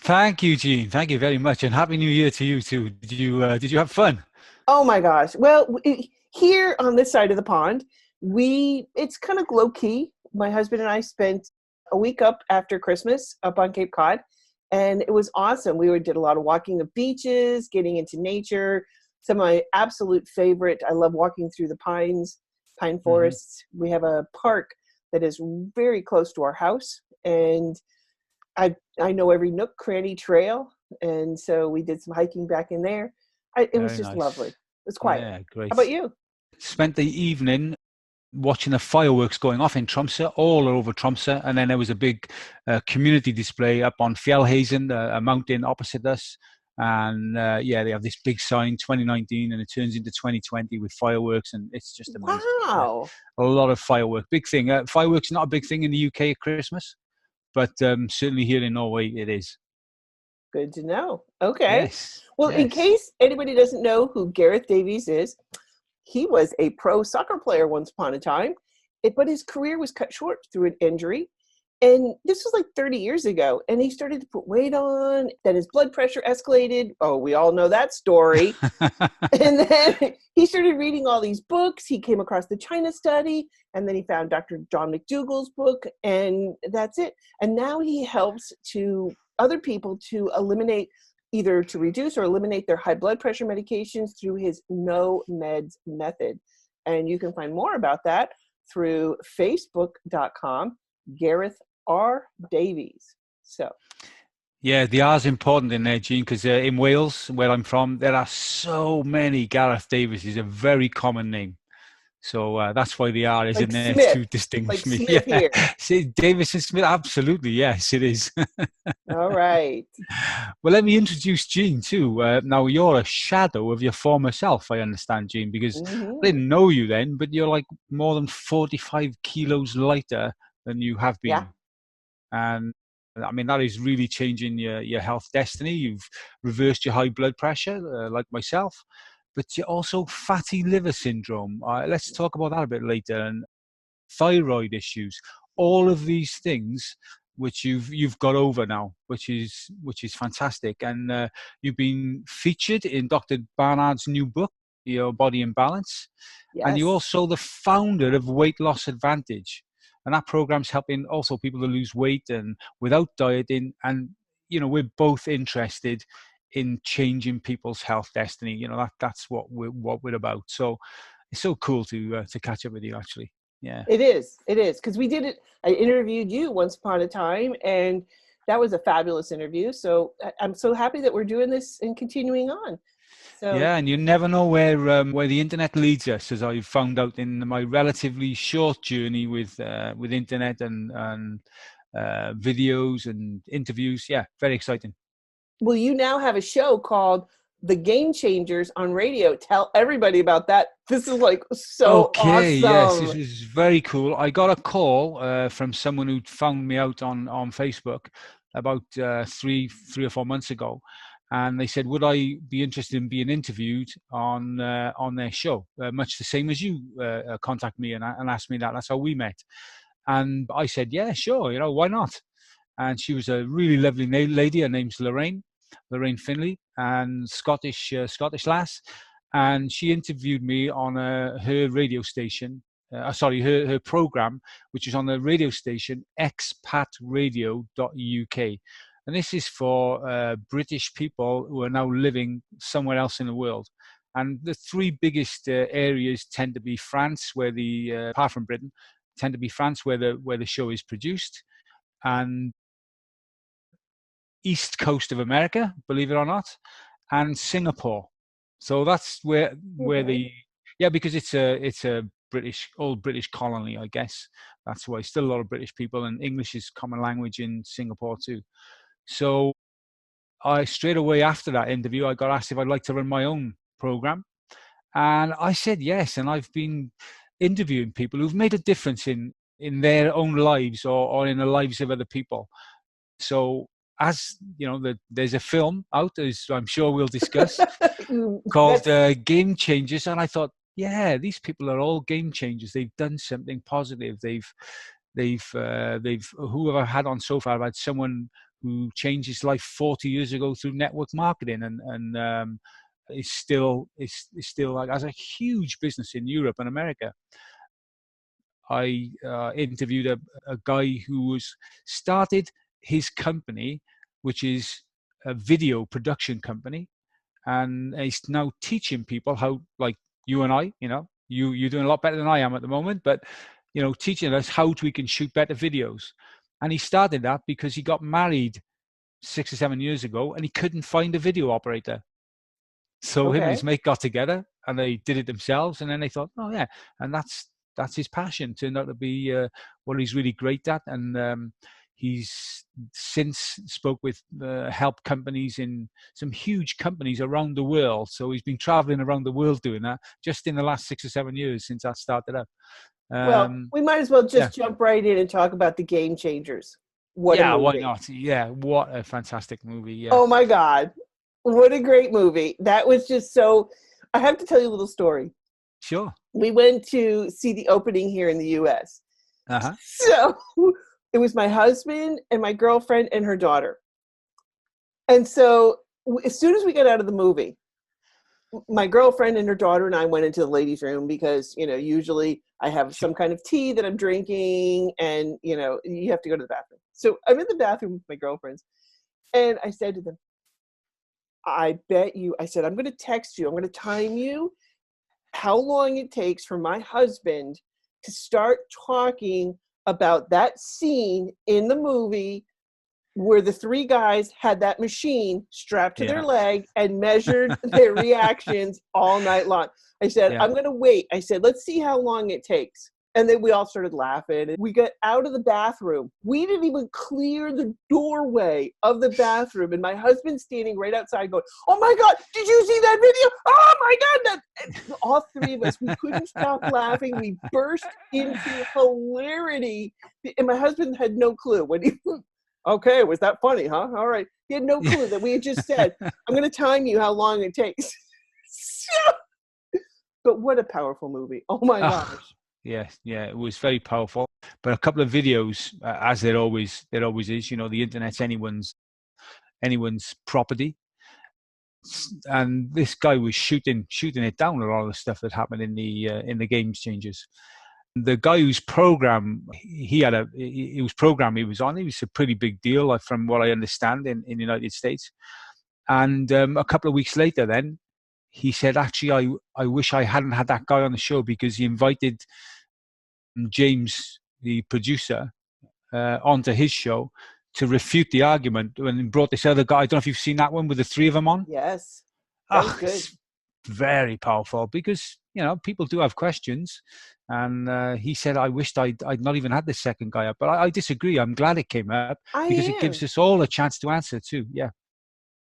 Thank you, Jeanne. Thank you very much, and Happy New Year to you too. Did you have fun? Oh my gosh. Well, here on this side of the pond, it's kind of low key. My husband and I spent a week up after Christmas up on Cape Cod, and it was awesome. Did a lot of walking the beaches, getting into nature. Some of my absolute favorite, I love walking through the pine Hmm. forests. We have a park that is very close to our house, and I know every nook, cranny, trail, and so we did some hiking back in there. It was Very just lovely. nice. It was quiet. Yeah, How about great. you? Spent the evening watching the fireworks going off in Tromsø, all over Tromsø, and then there was a big community display up on Fjellhazen, a mountain opposite us. And yeah, they have this big sign, 2019, and it turns into 2020 with fireworks, and it's just amazing. Yeah, Wow. a lot of firework, big thing. Fireworks not a big thing in the UK at Christmas, but certainly here in Norway it is. Good to know. Okay. Yes, Well, in yes. case anybody doesn't know who Gareth Davies is, he was a pro soccer player once upon a time, but his career was cut short through an injury. And this was like 30 years ago. And he started to put weight on, then his blood pressure escalated. Oh, we all know that story. And then he started reading all these books. He came across the China study, and then he found Dr. John McDougall's book, and that's it. And now he helps to other people to eliminate, either to reduce or eliminate their high blood pressure medications through his no meds method. And you can find more about that through facebook.com, Gareth R. Davies. So Yeah, the R is important in there, Gene, because in Wales, where I'm from, there are so many Gareth Davies. Is a very common name. So that's why the R is in like there Smith, to distinguish like me. Smith Yeah, here. see, Davis and Smith, absolutely. Yes, it is. All right. Well, let me introduce Gene too. Now, you're a shadow of your former self, I understand, Gene, because I Mm-hmm. didn't know you then, but you're like more than 45 kilos lighter than you have Yeah. been. And I mean, that is really changing your health destiny. You've reversed your high blood pressure, like myself, but you're also fatty liver syndrome. Let's talk about that a bit later. And thyroid issues, all of these things which you've got over now, which is fantastic. And you've been featured in Dr. Barnard's new book, Your Body in Balance, and you're Yes. also the founder of Weight Loss Advantage, and that program's helping also people to lose weight and without dieting. And we're both interested in changing people's health destiny. That's what we're about. So it's so cool to catch up with you, actually. Yeah. It is. It is. Because we did it. I interviewed you once upon a time, and that was a fabulous interview. So I'm so happy that we're doing this and continuing on. So Yeah, and you never know where the internet leads us, as I've found out in my relatively short journey with internet and videos and interviews. Yeah, very exciting. well, you now have a show called The Game Changers on radio. Tell everybody about that. This is like so Okay, yes, this awesome. is very cool. I got a call from someone who found me out on Facebook about three or 4 months ago, and they said, "Would I be interested in being interviewed on their show?" Much the same as you contact me and asked me that. That's how we met, and I said, "Yeah, sure. Why not?" And she was a really lovely lady. Her name's Lorraine Finley, and Scottish lass. And she interviewed me on her radio station. Sorry, her program, which is on the radio station expatradio.uk. And this is for British people who are now living somewhere else in the world. And the three biggest areas tend to be France, apart from Britain, tend to be France, where the show is produced, and east coast of America, believe it or not, and Singapore. So that's where Okay. the yeah, because it's a old British colony, I guess. That's why still a lot of British people, and English is common language in Singapore too. So I straight away after that interview, I got asked if I'd like to run my own program, and I said yes. And I've been interviewing people who've made a difference in their own lives or in the lives of other people. So, as you know, there's a film out, as I'm sure we'll discuss, called That's Game Changers, and I thought, yeah, these people are all game changers. They've done something positive. They've whoever I've had on so far, I've had someone who changed his life 40 years ago through network marketing, and is still like has a huge business in Europe and America. I interviewed a guy who was started his company, which is a video production company, and he's now teaching people how, like you and I, you're doing a lot better than I am at the moment, but teaching us how we can shoot better videos. And he started that because he got married 6 or 7 years ago and he couldn't find a video operator. So him and his mate got together and they did it themselves, and then they thought, oh yeah, and that's his passion. Turned out to be what he's really great at, and he's since spoke with help companies in some huge companies around the world. So he's been traveling around the world doing that just in the last 6 or 7 years since that started up. Well, we might as well just jump right in and talk about The Game Changers. What a movie. Why not? Yeah, what a fantastic movie. Yeah. Oh my God. What a great movie. That was just so, I have to tell you a little story. Sure. We went to see the opening here in the US. Uh-huh. So it was my husband and my girlfriend and her daughter. And so as soon as we got out of the movie, my girlfriend and her daughter and I went into the ladies' room because, usually I have some kind of tea that I'm drinking and, you have to go to the bathroom. So I'm in the bathroom with my girlfriends and I said to them, I said, I'm going to text you. I'm going to time you how long it takes for my husband to start talking about that scene in the movie where the three guys had that machine strapped to their leg and measured their reactions all night long. I said, I'm going to wait. I said, let's see how long it takes. And then we all started laughing. And we got out of the bathroom. We didn't even clear the doorway of the bathroom. And my husband's standing right outside going, oh my God, did you see that video? Oh my God. And all three of us, we couldn't stop laughing. We burst into hilarity. And my husband had no clue. When he, okay, was that funny, huh? All right. He had no clue that we had just said, I'm going to time you how long it takes. But what a powerful movie. Oh my gosh. Yeah, it was very powerful. But a couple of videos, as there always is, the internet's anyone's property, and this guy was shooting it down with all the stuff that happened in the Game Changers. The guy whose program he was on, he was a pretty big deal, from what I understand, in the United States. And a couple of weeks later, then he said, actually, I wish I hadn't had that guy on the show, because he invited James, the producer, onto his show to refute the argument, and brought this other guy. I don't know if you've seen that one with the three of them on. Yes. That was good. It's very powerful, because, people do have questions. And he said, I wished I'd not even had the second guy up. But I disagree. I'm glad it came up, because it gives us all a chance to answer too. Yeah.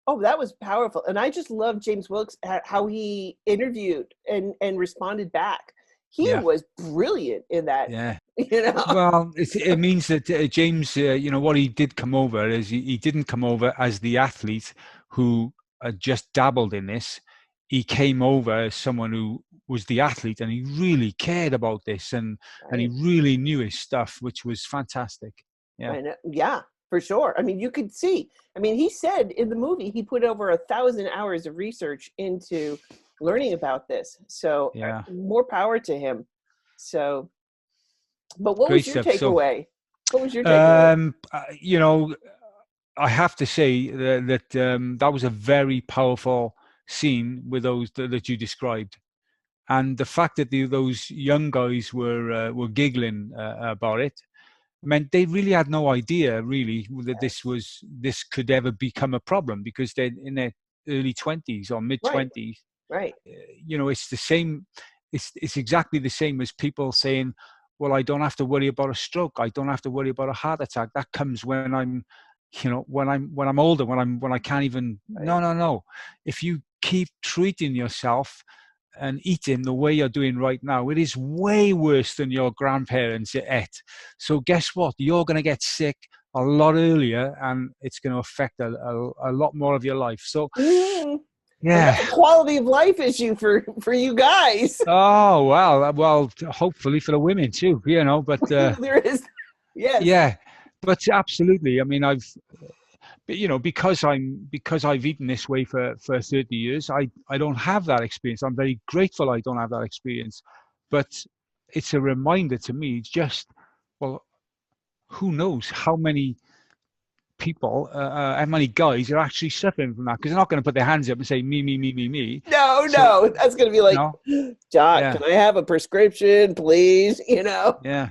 Oh, that was powerful. And I just love James Wilks, how he interviewed and responded back. He was brilliant in that. Yeah. Well, it means that James, what he did come over is he didn't come over as the athlete who just dabbled in this. He came over as someone who was the athlete, and he really cared about this, and he really knew his stuff, which was fantastic. Yeah. Yeah. For sure. I mean, you could see. I mean, he said in the movie he put over 1,000 hours of research into learning about this. So more power to him. So, but what was your takeaway? What was your takeaway? I have to say that that was a very powerful scene with those that you described, and the fact that those young guys were giggling about it meant they really had no idea that this could ever become a problem, because they're in their early 20s or mid 20s. Right. It's the same. It's exactly the same as people saying, well, I don't have to worry about a stroke. I don't have to worry about a heart attack. That comes when I'm older, when I can't even, no. If you keep treating yourself and eating the way you're doing right now, it is way worse than your grandparents ate. So guess what? You're going to get sick a lot earlier, and it's going to affect a lot more of your life. So, yeah, that's a quality of life issue for you guys. Oh, well, hopefully for the women too, But there is, yes, yeah, but absolutely. I mean, because I've eaten this way for 30 years, I don't have that experience. I'm very grateful I don't have that experience, but it's a reminder to me, just, well, who knows how many people, how many guys are actually suffering from that, because they're not going to put their hands up and say me. No, So, no, that's going to be like, Doc, yeah, can I have a prescription, please? yeah.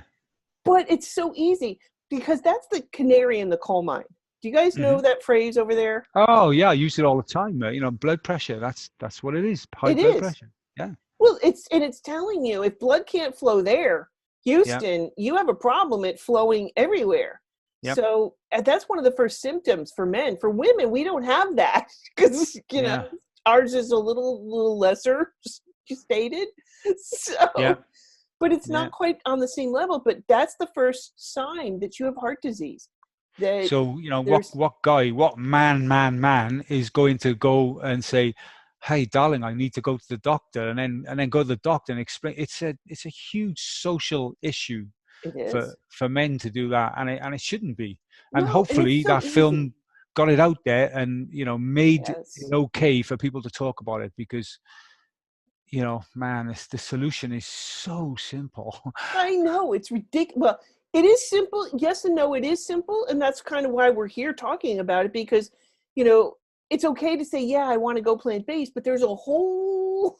But it's so easy because that's the canary in the coal mine. Do you guys know Hmm. that phrase over there? Oh yeah, I use it all the time. Blood pressure. That's what it is. High It blood is. pressure. Yeah, Well, it's telling you if blood can't flow there, yeah, Houston, you have a problem at flowing everywhere. yep, So that's one of the first symptoms for men. For women, we don't have that because yeah, ours is a little lesser stated. yeah, So, but it's yeah. not quite on the same level. But that's the first sign that you have heart disease. That So there's what guy, what man is going to go and say, "Hey, darling, I need to go to the doctor," and then go to the doctor and explain. It's a huge social issue it for is. men to do that, and it shouldn't be. And No, and it's hopefully so that easy. film got it out there and made Yes. it okay for people to talk about it, because man, the solution is so simple. I know it's ridiculous. Well, it is simple. Yes and no, it is simple. And that's kind of why we're here talking about it because, you know, it's okay to say, yeah, I want to go plant-based, but there's a whole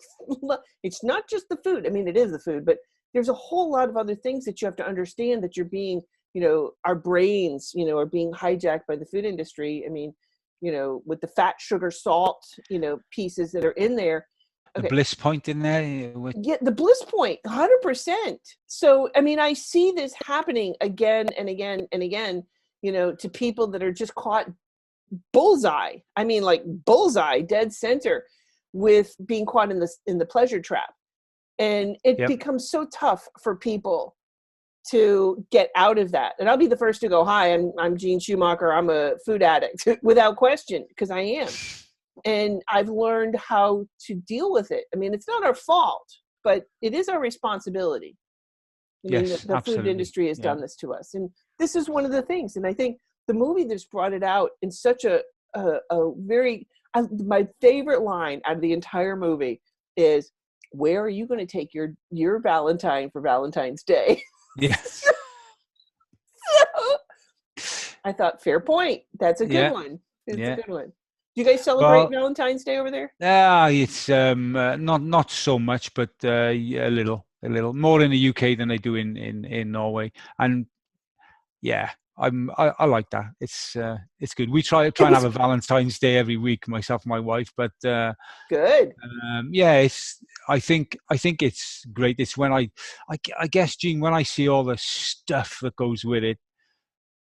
it's not just the food. I mean, it is the food, but there's a whole lot of other things that you have to understand that you're being, our brains, are being hijacked by the food industry. I mean, with the fat, sugar, salt, pieces that are in there. The Okay. Bliss Point in there with Yeah, the Bliss Point, 100%. So, I mean, I see this happening again and again and again, to people that are just caught bullseye. I mean, like bullseye, dead center, with being caught in the pleasure trap. And it yep. becomes so tough for people to get out of that. And I'll be the first to go, hi, I'm Jeanne Schumacher. I'm a food addict without question, because I am. And I've learned how to deal with it. I mean, it's not our fault, but it is our responsibility. I mean, Yes, the food absolutely. industry has Yeah. done this to us. And this is one of the things. And I think the movie that's brought it out in such a very, my favorite line out of the entire movie is, where are you going to take your Valentine for Valentine's Day? Yeah. I thought, fair point. That's a good Yeah. one. It's a Yeah. good one. Do you guys celebrate Well, Valentine's Day over there? it's not so much, but yeah, a little more in the UK than they do in Norway. And yeah, I like that. It's good. We try It and have was a Valentine's Day every week, myself and my wife. But good. yeah, I think it's great. It's when I guess, Jean, when I see all the stuff that goes with it,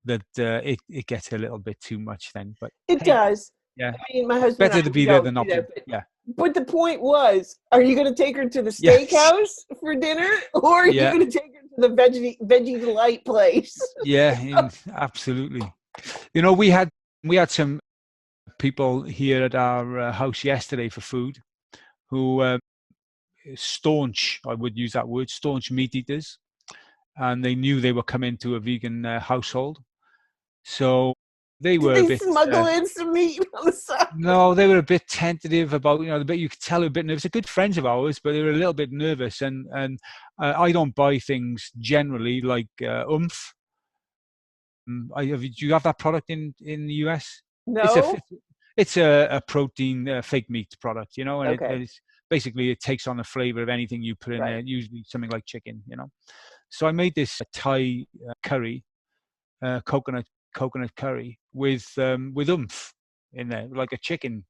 that it gets a little bit too much then. But It hey, does. yeah, I mean, my husband and better I, to we be there don't than do not be. that. Yeah, But the point was, are you going to take her to the yes, steakhouse for dinner, or are you yeah, going to take her to the veggie delight place? yeah, absolutely. We had some people here at our house yesterday for food who staunch, I would use that word, staunch meat eaters, and they knew they were coming to a vegan household, so they Did were a they bit. smuggle in some meat on the side? No, they were a bit tentative about, the bit you could tell they were a bit nervous. They're good friends of ours, but they were a little bit nervous. And I don't buy things generally like oomph. Do you have that product in the US? It's a No. it's a protein fake meat product, and Okay. it's basically it takes on the flavor of anything you put in there. Right. Usually something like chicken. So I made this Thai curry, coconut curry with oomph in there, like a chicken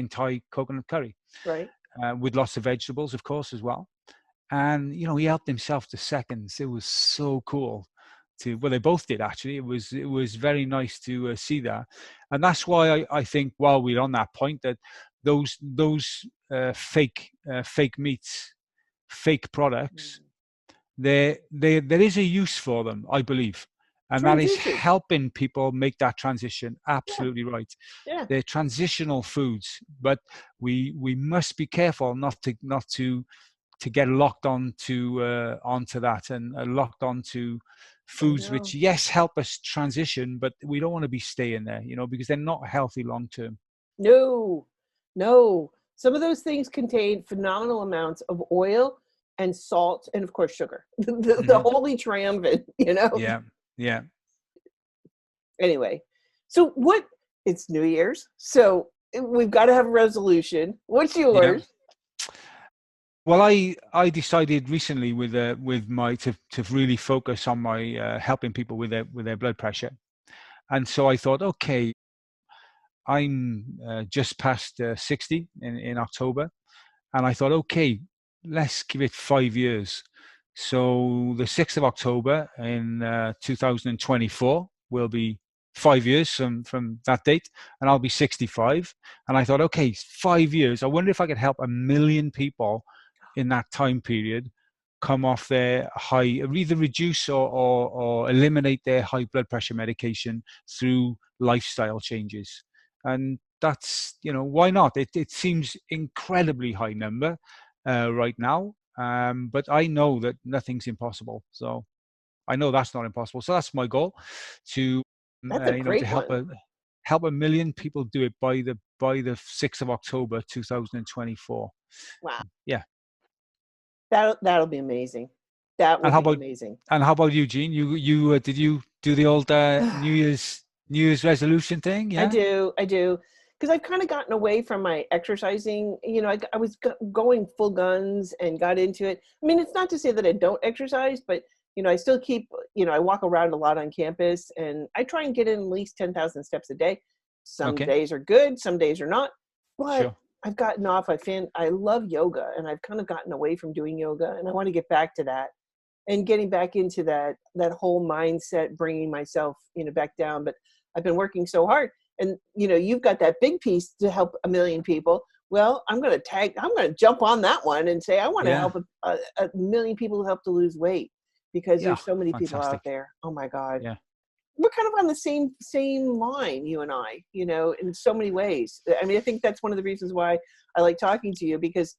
Thai coconut curry, Right. with lots of vegetables, of course, as well. And he helped himself to seconds. It was so cool well, they both did actually. It was very nice to see that, and that's why I think, while we're on that point, that those fake meats, fake products, there is a use for them, I believe, and that is Transition. helping people make that transition. Yeah. Absolutely right. Yeah. They're transitional foods, but we must be careful not to get locked onto that, and locked onto foods which, yes, help us transition, but we don't want to be staying there, because they're not healthy long term. No. Some of those things contain phenomenal amounts of oil and salt and, of course, sugar. The holy triumvirate, Yeah. Anyway, so it's New Year's, so we've got to have a resolution. What's yours? Yeah. Well, I decided recently with my to really focus on my helping people with their blood pressure, and so I thought, okay, I'm just past 60 in October, and I thought, okay, let's give it 5 years. So the 6th of October in 2024 will be 5 years from that date, and I'll be 65. And I thought, okay, 5 years. I wonder if I could help 1 million people in that time period come off their high, either reduce or eliminate their high blood pressure medication through lifestyle changes. And that's, why not? It seems incredibly high number right now, but I know that nothing's impossible. So I know that's not impossible. So that's my goal, to to help 1 million people do it by the 6th of October 2024. Wow. Yeah. That'll be amazing. That will be amazing. And how about you, Jeanne? You did you do the old New Year's resolution thing? Yeah, I do, because I've kind of gotten away from my exercising. I was going full guns and got into it. I mean, it's not to say that I don't exercise, but I still keep. I walk around a lot on campus, and I try and get in at least 10,000 steps a day. Some days are good, some days are not. But sure. I've gotten off. I love yoga, and I've kind of gotten away from doing yoga, and I want to get back to that. And getting back into that whole mindset, bringing myself, back down. But I've been working so hard, and you've got that big piece to help 1 million people. Well, I'm going to jump on that one and say I want to help a million people help to lose weight, because there's so many people out there. Oh my God. Yeah. We're kind of on the same line, you and I, in so many ways. I mean, I think that's one of the reasons why I like talking to you, because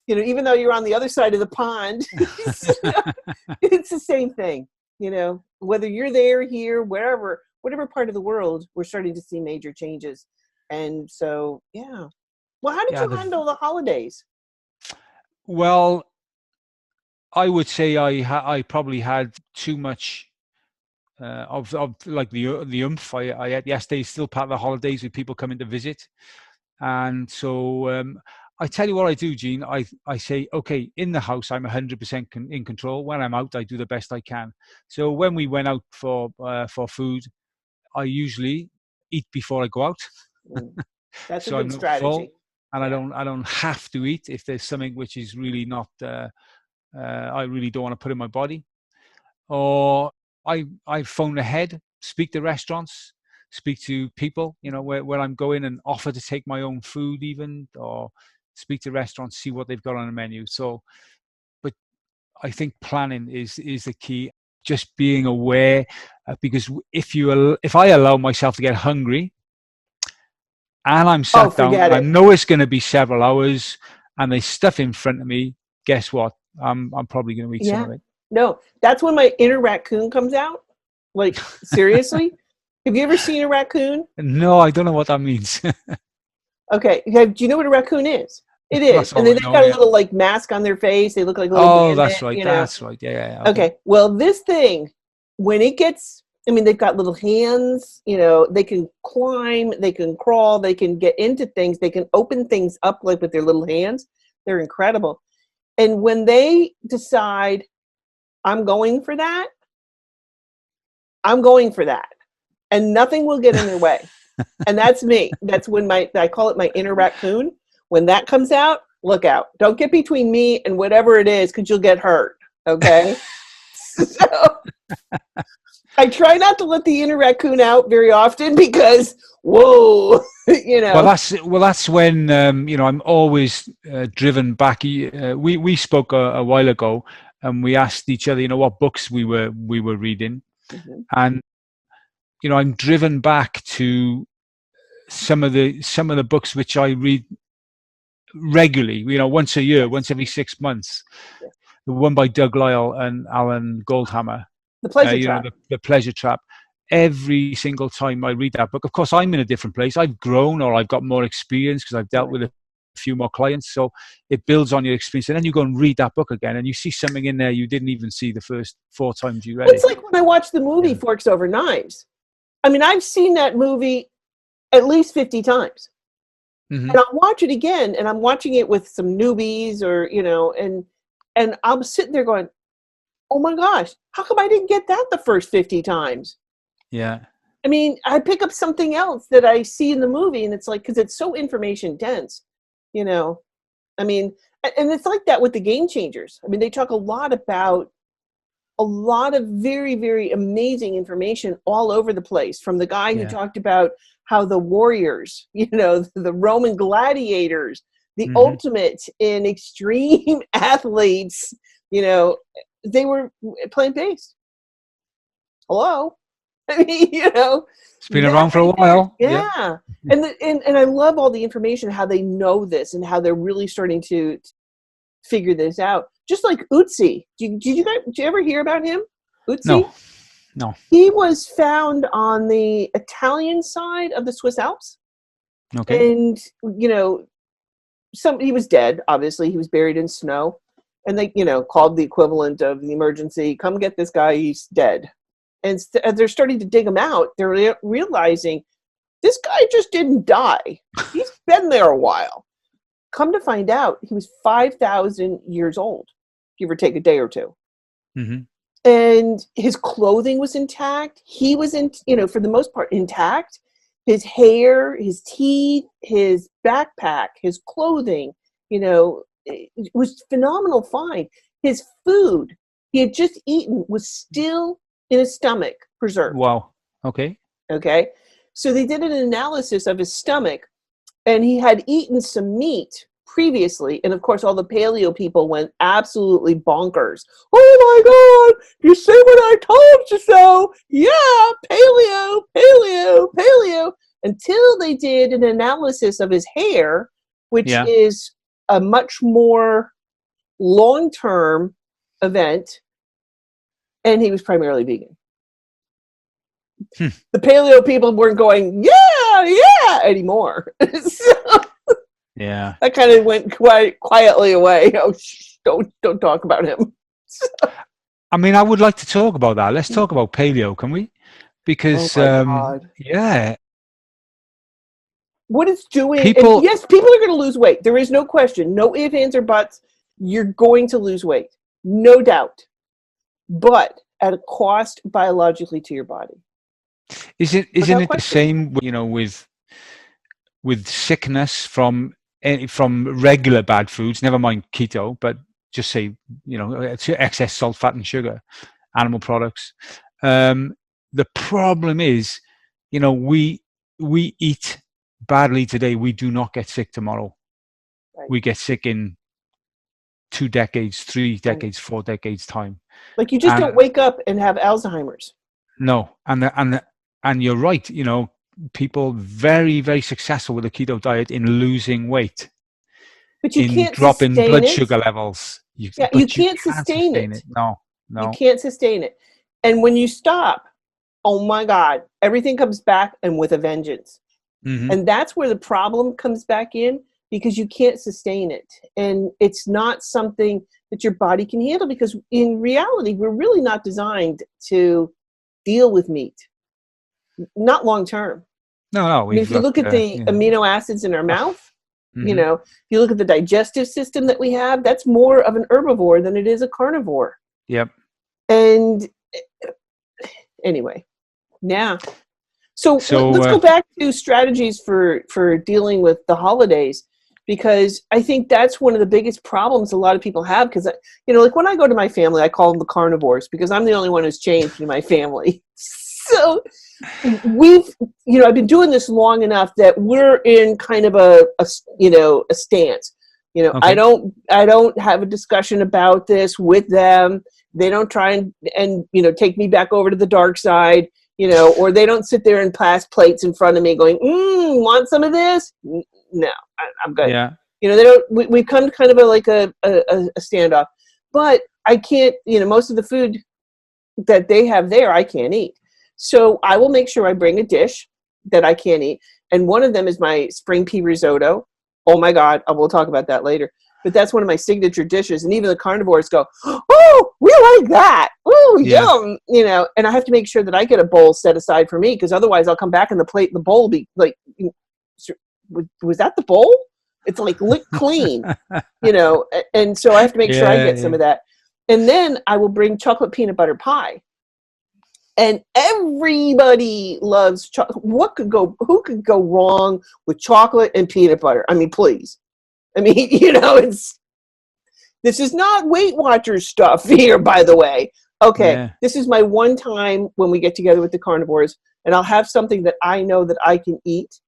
even though you're on the other side of the pond, it's the same thing, whether you're there, here, whatever part of the world, we're starting to see major changes. And so, yeah. Well, how did you handle the holidays? Well, I would say I probably had too much of like the oomph I had yesterday. Still part of the holidays with people coming to visit. And so I tell you what I do, Jeanne. I say, okay, in the house, I'm 100% in control. When I'm out, I do the best I can. So when we went out for food, I usually eat before I go out. That's so a good strategy. Full, and I don't have to eat if there's something which is really not, I really don't want to put in my body. Or I phone ahead, speak to restaurants, speak to people, where I'm going, and offer to take my own food even, or speak to restaurants, see what they've got on the menu. So, but I think planning is the key. Just being aware, because if I allow myself to get hungry, and I'm sat down, and I know it's going to be several hours, and there's stuff in front of me, guess what? I'm probably going to eat some of it. No, that's when my inner raccoon comes out. Like, seriously? Have you ever seen a raccoon? No, I don't know what that means. Okay. Do you know what a raccoon is? It is. And then they've got a little mask on their face. They look like little bandit, that's right. That's right. Yeah. Okay. Well, this thing, when it gets, they've got little hands, they can climb, they can crawl, they can get into things, they can open things up like with their little hands. They're incredible. And when they decide, I'm going for that, and nothing will get in their way. And that's me. That's when I call it my inner raccoon. When that comes out, look out. Don't get between me and whatever it is, because you'll get hurt. Okay? So I try not to let the inner raccoon out very often, because, whoa, Well, that's when, I'm always driven back. We spoke a while ago, and we asked each other, what books we were reading. Mm-hmm. And, I'm driven back to some of the books which I read regularly, once a year, once every 6 months. Yeah. The one by Doug Lyle and Alan Goldhammer. The pleasure you know, trap. the pleasure trap. Every single time I read that book, of course, I'm in a different place. I've grown, or I've got more experience because I've dealt with a few more clients. So it builds on your experience. And then you go and read that book again, and you see something in there you didn't even see the first 4 times you read it. It's like when I watched the movie Forks Over Knives. I mean, I've seen that movie at least 50 times. And I'll watch it again, and I'm watching it with some newbies, or, you know, and I'm sitting there going, oh my gosh, how come I didn't get that the first 50 times? Yeah. I mean, I pick up something else that I see in the movie, and it's like, because it's so information dense, you know. I mean, and it's like that with the Game Changers. I mean, they talk a lot about a lot of very, very amazing information all over the place, from the guy who talked about how the warriors, you know, the Roman gladiators, the ultimate in extreme athletes, you know, they were plant-based. Hello? I mean, you know. It's been around for a while. Yeah. And I love all the information, how they know this and how they're really starting to figure this out. Just like Utsi. Did you ever hear about him? Utsi? No. He was found on the Italian side of the Swiss Alps. Okay. And, you know, he was dead, obviously. He was buried in snow. And they, you know, called the equivalent of the emergency, come get this guy, he's dead. And as they're starting to dig him out, they're realizing this guy just didn't die. He's been there a while. Come to find out, he was 5,000 years old, give or take a day or two. And his clothing was intact. He was, you know, for the most part, intact. His hair, his teeth, his backpack, his clothing, you know, it was phenomenal find. His food he had just eaten was still in his stomach, preserved. Wow. Okay. Okay. So they did an analysis of his stomach, and he had eaten some meat previously. And of course, all the paleo people went absolutely bonkers. Oh my God, you say what I told you so. Yeah, paleo, paleo, paleo. Until they did an analysis of his hair, which is a much more long-term event. And he was primarily vegan. The paleo people weren't going, yeah, anymore. So, yeah. That kind of went quite quietly away. Oh, don't talk about him. So. I mean, I would like to talk about that. Let's talk about paleo, can we? Because, yeah. What it's doing, and yes, people are going to lose weight. There is no question. No ifs, ands, or buts. You're going to lose weight. No doubt. But at a cost biologically to your body. Isn't it the same, you know, with sickness from regular bad foods, never mind keto, but just say, you know, excess salt, fat, and sugar, animal products. The problem is, you know, we eat badly today. We do not get sick tomorrow. Right. We get sick in 2 decades, 3 decades, 4 decades time. Like you just don't wake up and have Alzheimer's. No, and you're right. You know, people very, very successful with a keto diet in losing weight, but you can't dropping blood sugar levels. You can't sustain it. No, you can't sustain it. And when you stop, oh my God, everything comes back and with a vengeance. And that's where the problem comes back in, because you can't sustain it. And it's not something that your body can handle, because in reality, we're really not designed to deal with meat. Not long term. No. I mean, if you look at the amino acids in our mouth, you know, if you look at the digestive system that we have, that's more of an herbivore than it is a carnivore. Yep. And anyway, now. So let's go back to strategies for dealing with the holidays, because I think that's one of the biggest problems a lot of people have. Because, you know, like when I go to my family, I call them the carnivores, because I'm the only one who's changed in my family. So I've been doing this long enough that we're in kind of a stance. You know, okay. I don't have a discussion about this with them. They don't try and you know, take me back over to the dark side. You know, or they don't sit there and pass plates in front of me going, want some of this? No, I'm good. Yeah. You know, they don't, we've come to kind of a standoff, but I can't, you know, most of the food that they have there I can't eat. So I will make sure I bring a dish that I can't eat. And one of them is my spring pea risotto. Oh my God, I will talk about that later. But that's one of my signature dishes. And even the carnivores go, oh, we like that. Oh, Yeah. yum. You know, and I have to make sure that I get a bowl set aside for me, because otherwise I'll come back and the bowl will be like, was that the bowl? It's like licked clean, you know. And so I have to make sure I get some of that. And then I will bring chocolate peanut butter pie. And everybody loves chocolate. Who could go wrong with chocolate and peanut butter? I mean, please. I mean, you know, this is not Weight Watchers stuff here, by the way. Okay, This is my one time when we get together with the carnivores, and I'll have something that I know that I can eat.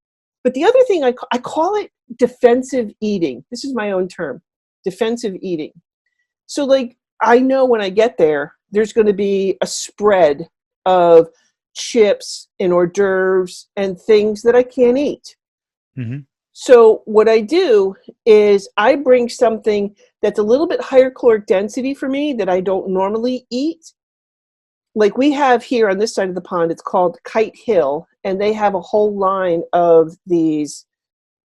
But the other thing, I call it defensive eating. This is my own term, defensive eating. So, like, I know when I get there, there's going to be a spread of chips and hors d'oeuvres and things that I can't eat. Mm-hmm. So what I do is I bring something that's a little bit higher caloric density for me that I don't normally eat. Like we have here on this side of the pond, it's called Kite Hill, and they have a whole line of these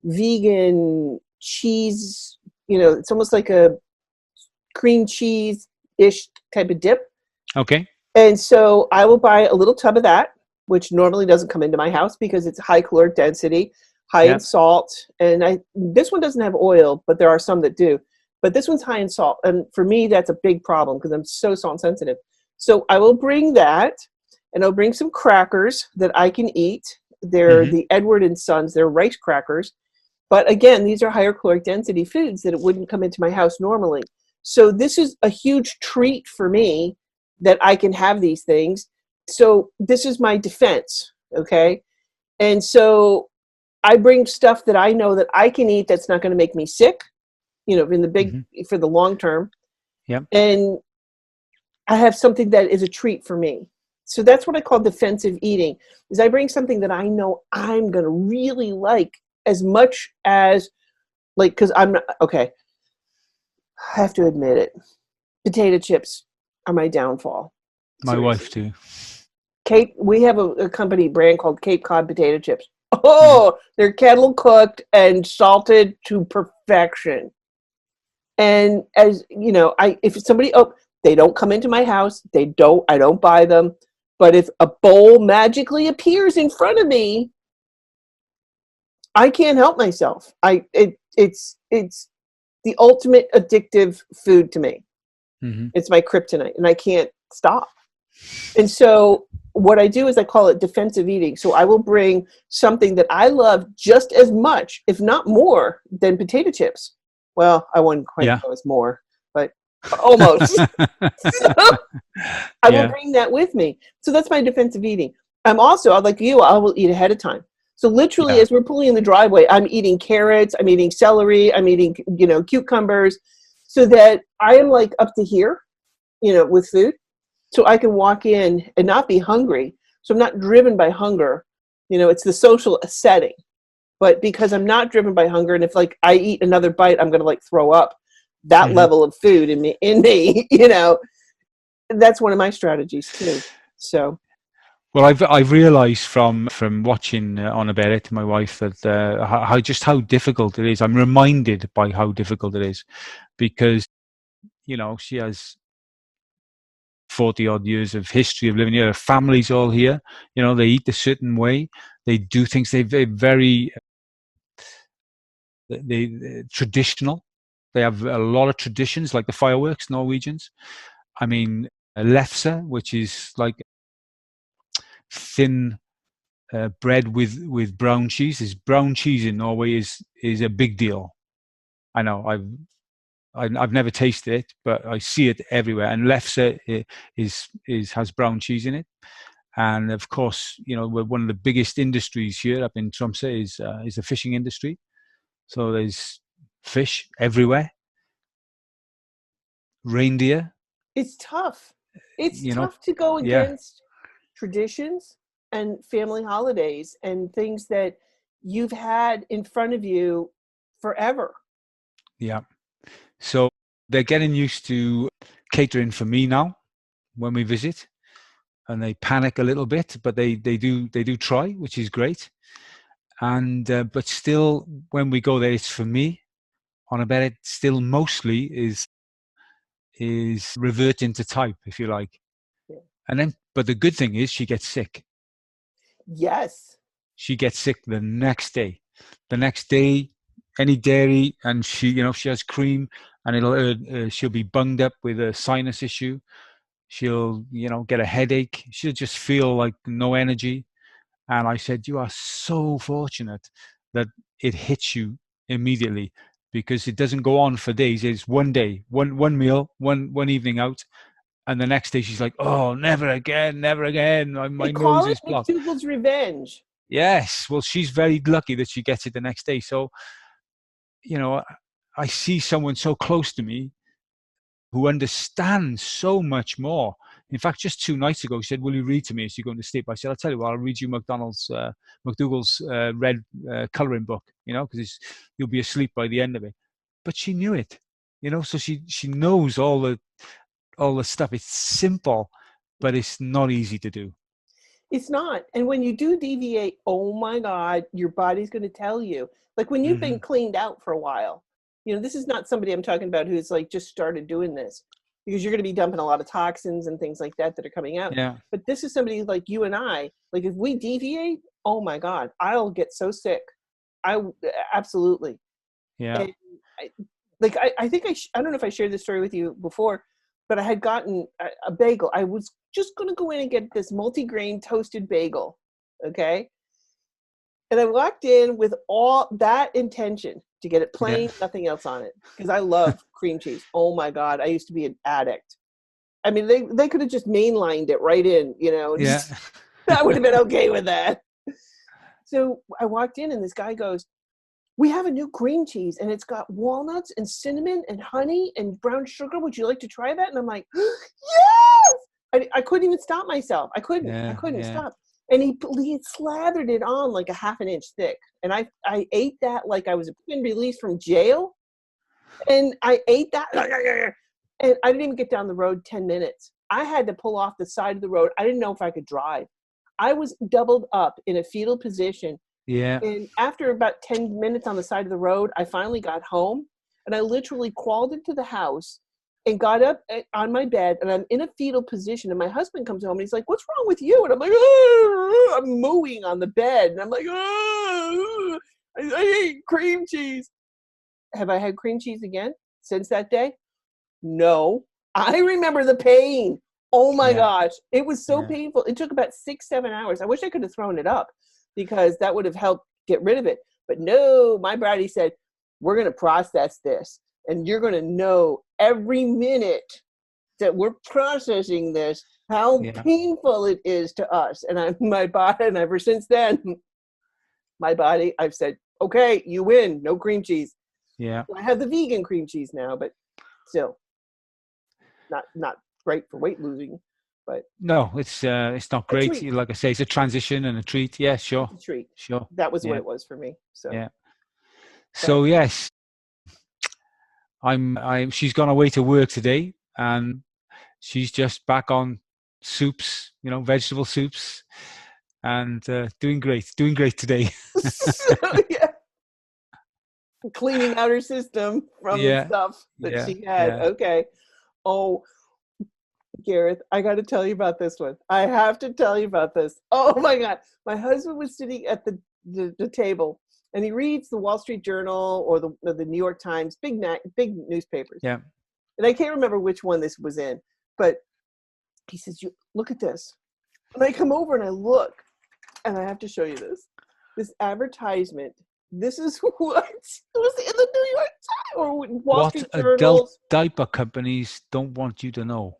vegan cheese, you know, it's almost like a cream cheese-ish type of dip. Okay. And so I will buy a little tub of that, which normally doesn't come into my house because it's high caloric density, high in salt. And this one doesn't have oil, but there are some that do. But this one's high in salt. And for me, that's a big problem because I'm so salt sensitive. So I will bring that, and I'll bring some crackers that I can eat. They're the Edward and Sons. They're rice crackers. But again, these are higher caloric density foods that it wouldn't come into my house normally. So this is a huge treat for me that I can have these things. So this is my defense, okay? And so I bring stuff that I know that I can eat that's not going to make me sick, you know, in the for the long term. Yep. And I have something that is a treat for me. So that's what I call defensive eating, is I bring something that I know I'm going to really like as much as, like, because I'm not, okay, I have to admit it. Potato chips are my downfall. My wife too. We have a company brand called Cape Cod potato chips. Oh, they're kettle cooked and salted to perfection. And as you know, if somebody, they don't come into my house. I don't buy them. But if a bowl magically appears in front of me, I can't help myself. It's the ultimate addictive food to me. It's my kryptonite, and I can't stop. And so what I do is I call it defensive eating. So I will bring something that I love just as much, if not more, than potato chips. Well, I wouldn't quite go as more, but almost. I will bring that with me. So that's my defensive eating. I'm also, like you, I will eat ahead of time. So literally, as we're pulling in the driveway, I'm eating carrots, I'm eating celery, I'm eating, cucumbers, so that I am like up to here, with food. So I can walk in and not be hungry. So I'm not driven by hunger. It's the social setting. But because I'm not driven by hunger, and if like I eat another bite, I'm gonna like throw up that level of food in me, that's one of my strategies too. So. Well, I've realised from watching on about it, my wife, that how difficult it is. I'm reminded by how difficult it is, because she has 40 odd years of history of living here. Her family's all here. They eat a certain way. They do things. They're very traditional. They have a lot of traditions, like the fireworks, Norwegians. I mean, lefse, which is like thin bread with brown cheese. Brown cheese in Norway is a big deal. I know I've never tasted it, but I see it everywhere. And lefse has brown cheese in it. And of course, we're one of the biggest industries here up in Tromsø is the fishing industry. So there's fish everywhere. Reindeer. It's tough. It's tough to go against traditions and family holidays and things that you've had in front of you forever. Yeah. So they're getting used to catering for me now when we visit. and they panic a little bit, but they do try, which is great. And but still, when we go there, it's for me on a bed. It still mostly is reverting to type, if you like. Yeah. And then, but the good thing is she gets sick. Yes. She gets sick the next day. The next day, any dairy, and she has cream, and she'll be bunged up with a sinus issue. She'll, get a headache. She'll just feel like no energy. And I said, you are so fortunate that it hits you immediately, because it doesn't go on for days. It's one day, one meal, one evening out. And the next day she's like, oh, never again, never again. My They nose call it is blocked. McDougal's revenge. Yes. Well, she's very lucky that she gets it the next day. So, I see someone so close to me who understands so much more. In fact, just 2 nights ago, she said, will you read to me as you're going to sleep? I said, I'll tell you what, I'll read you McDougal's red colouring book, because you'll be asleep by the end of it. But she knew it, so she knows all the stuff. It's simple, but it's not easy to do. It's not. And when you do deviate, oh my God, your body's going to tell you. Like when you've been cleaned out for a while, this is not somebody I'm talking about who's like just started doing this, because you're going to be dumping a lot of toxins and things like that are coming out. Yeah. But this is somebody like you and I, like if we deviate, oh my God, I'll get so sick. Absolutely. Yeah. And I think I don't know if I shared this story with you before, but I had gotten a bagel. I was just going to go in and get this multi-grain toasted bagel. Okay. And I walked in with all that intention to get it plain, nothing else on it, because I love cream cheese. Oh my God. I used to be an addict. I mean, they could have just mainlined it right in, just, I would have been okay with that. So I walked in and this guy goes, we have a new cream cheese and it's got walnuts and cinnamon and honey and brown sugar. Would you like to try that? And I'm like, yes! I couldn't even stop myself. I couldn't stop. And he slathered it on like a half an inch thick. And I ate that like I was been released from jail. And I ate that. And I didn't even get down the road 10 minutes. I had to pull off the side of the road. I didn't know if I could drive. I was doubled up in a fetal position. Yeah. And after about 10 minutes on the side of the road, I finally got home. And I literally crawled into the house and got up on my bed. And I'm in a fetal position. And my husband comes home and he's like, what's wrong with you? And I'm like, oh, I'm mooing on the bed. And I'm like, oh, I ate cream cheese. Have I had cream cheese again since that day? No. I remember the pain. Oh my gosh. It was so painful. It took about 6-7 hours. I wish I could have thrown it up, because that would have helped get rid of it. But no, my body said, we're going to process this. And you're going to know every minute that we're processing this, how painful it is to us. And my body, and ever since then, my body, I've said, okay, you win. No cream cheese. Yeah. I have the vegan cream cheese now, but still not great for weight losing. But no, it's not great. Like I say, it's a transition and a treat. Yeah, sure. A treat. Sure. That was what it was for me. So yeah. So yes, she's gone away to work today, and she's just back on soups, vegetable soups, and doing great today. So, cleaning out her system from the stuff that she had. Okay. Oh, Gareth, I got to tell you about this one. I have to tell you about this. Oh my God. My husband was sitting at the table, and he reads the Wall Street Journal or the New York Times, big newspapers. Yeah. And I can't remember which one this was in, but he says, "You look at this." And I come over and I look, and I have to show you this advertisement. This is what was in the New York Times or Wall Street Journal. What adult diaper companies don't want you to know.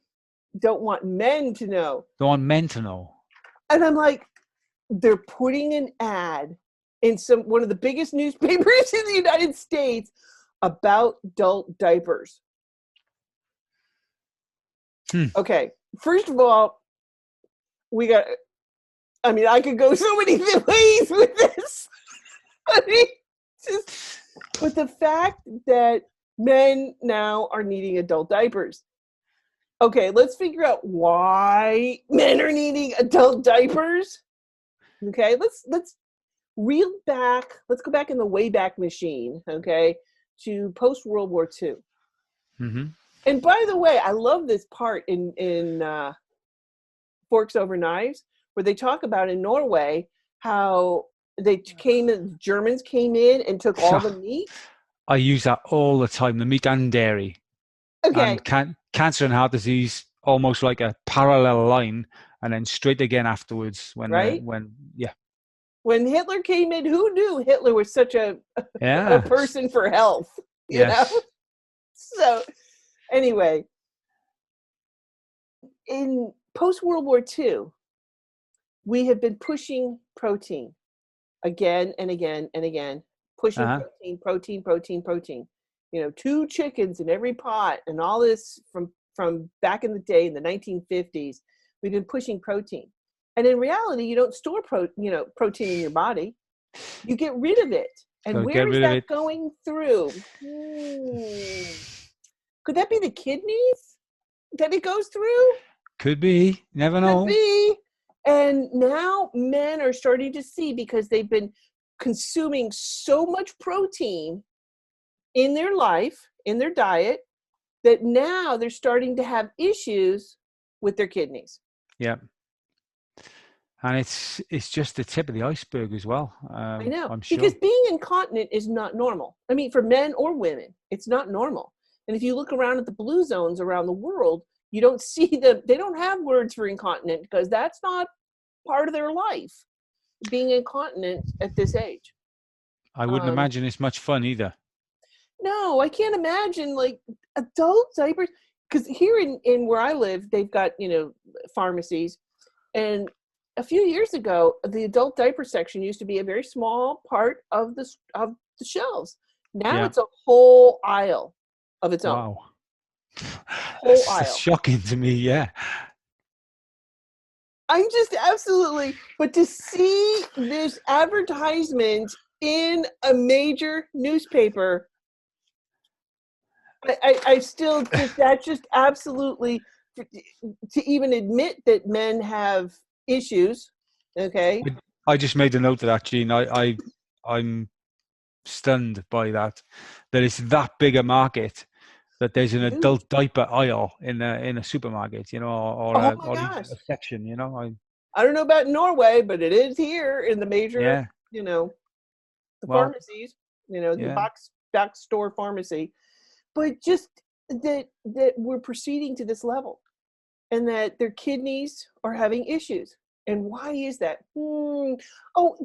Don't want men to know. Don't want men to know. And I'm like, they're putting an ad in one of the biggest newspapers in the United States about adult diapers. Okay, first of all, I could go so many ways with this. But the fact that men now are needing adult diapers. Okay, let's figure out why men are needing adult diapers. Okay, let's reel back. Let's go back in the Wayback Machine, okay, to post World War II. Mm-hmm. And by the way, I love this part in Forks Over Knives, where they talk about in Norway how Germans came in and took all the meat. I use that all the time, the meat and dairy. Okay. And cancer and heart disease, almost like a parallel line, and then straight again afterwards when When Hitler came in, who knew Hitler was such a person for health? You know? So anyway, in post-World War II, we have been pushing protein again and again and again. Pushing protein. 2 chickens in every pot and all this from back in the day in the 1950s. We've been pushing protein. And in reality, you don't store protein in your body. You get rid of it. And where is that going through? Could that be the kidneys that it goes through? Could be. Never know. Could be. And now men are starting to see, because they've been consuming so much protein in their life, in their diet, that now they're starting to have issues with their kidneys. Yeah. And it's just the tip of the iceberg as well. I know. I'm sure. Because being incontinent is not normal. I mean, for men or women, it's not normal. And if you look around at the blue zones around the world, you don't see them. They don't have words for incontinent, because that's not part of their life, being incontinent at this age. I wouldn't imagine it's much fun either. No, I can't imagine like adult diapers. Because here in where I live, they've got, pharmacies. And a few years ago, the adult diaper section used to be a very small part of the shelves. Now it's a whole aisle of its own. Wow. Whole aisle. That's shocking to me, yeah. I'm just absolutely, but to see this advertisement in a major newspaper, I still just, that's just absolutely, to even admit that men have issues. Okay. I just made a note of that, Jeanne. I'm stunned by that it's that big a market, that there's an adult diaper aisle in a supermarket, or a section, I don't know about Norway, but it is here in the major, the pharmacies, the box store pharmacy. But just that we're proceeding to this level, and that their kidneys are having issues. And why is that? Oh,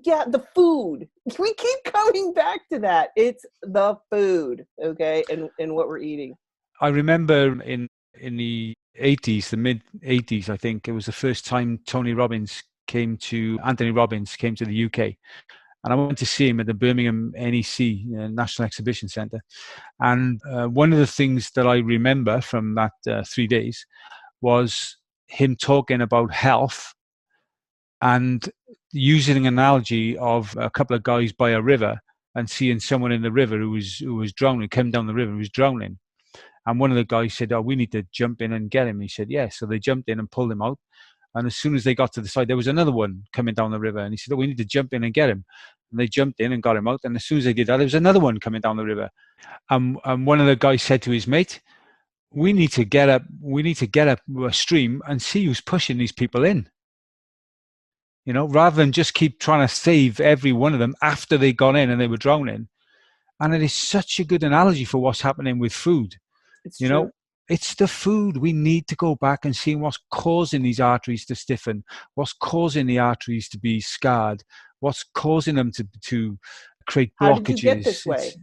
yeah, the food. We keep coming back to that. It's the food, okay, and what we're eating. I remember in the 80s, the mid-80s, I think, it was the first time Anthony Robbins came to the UK. And I went to see him at the Birmingham NEC, National Exhibition Centre. And one of the things that I remember from that 3 days was him talking about health and using an analogy of a couple of guys by a river and seeing someone in the river who was drowning, came down the river, who was drowning. And one of the guys said, "Oh, we need to jump in and get him." He said, "Yeah." So they jumped in and pulled him out. And as soon as they got to the side, there was another one coming down the river. And he said, "Oh, we need to jump in and get him." And they jumped in and got him out. And as soon as they did that, there was another one coming down the river. And one of the guys said to his mate, we need to get a stream and see who's pushing these people in. Rather than just keep trying to save every one of them after they got in and they were drowning. And it is such a good analogy for what's happening with food. It's true. It's the food. We need to go back and see what's causing these arteries to stiffen, what's causing the arteries to be scarred, what's causing them to create blockages. How did you get this way?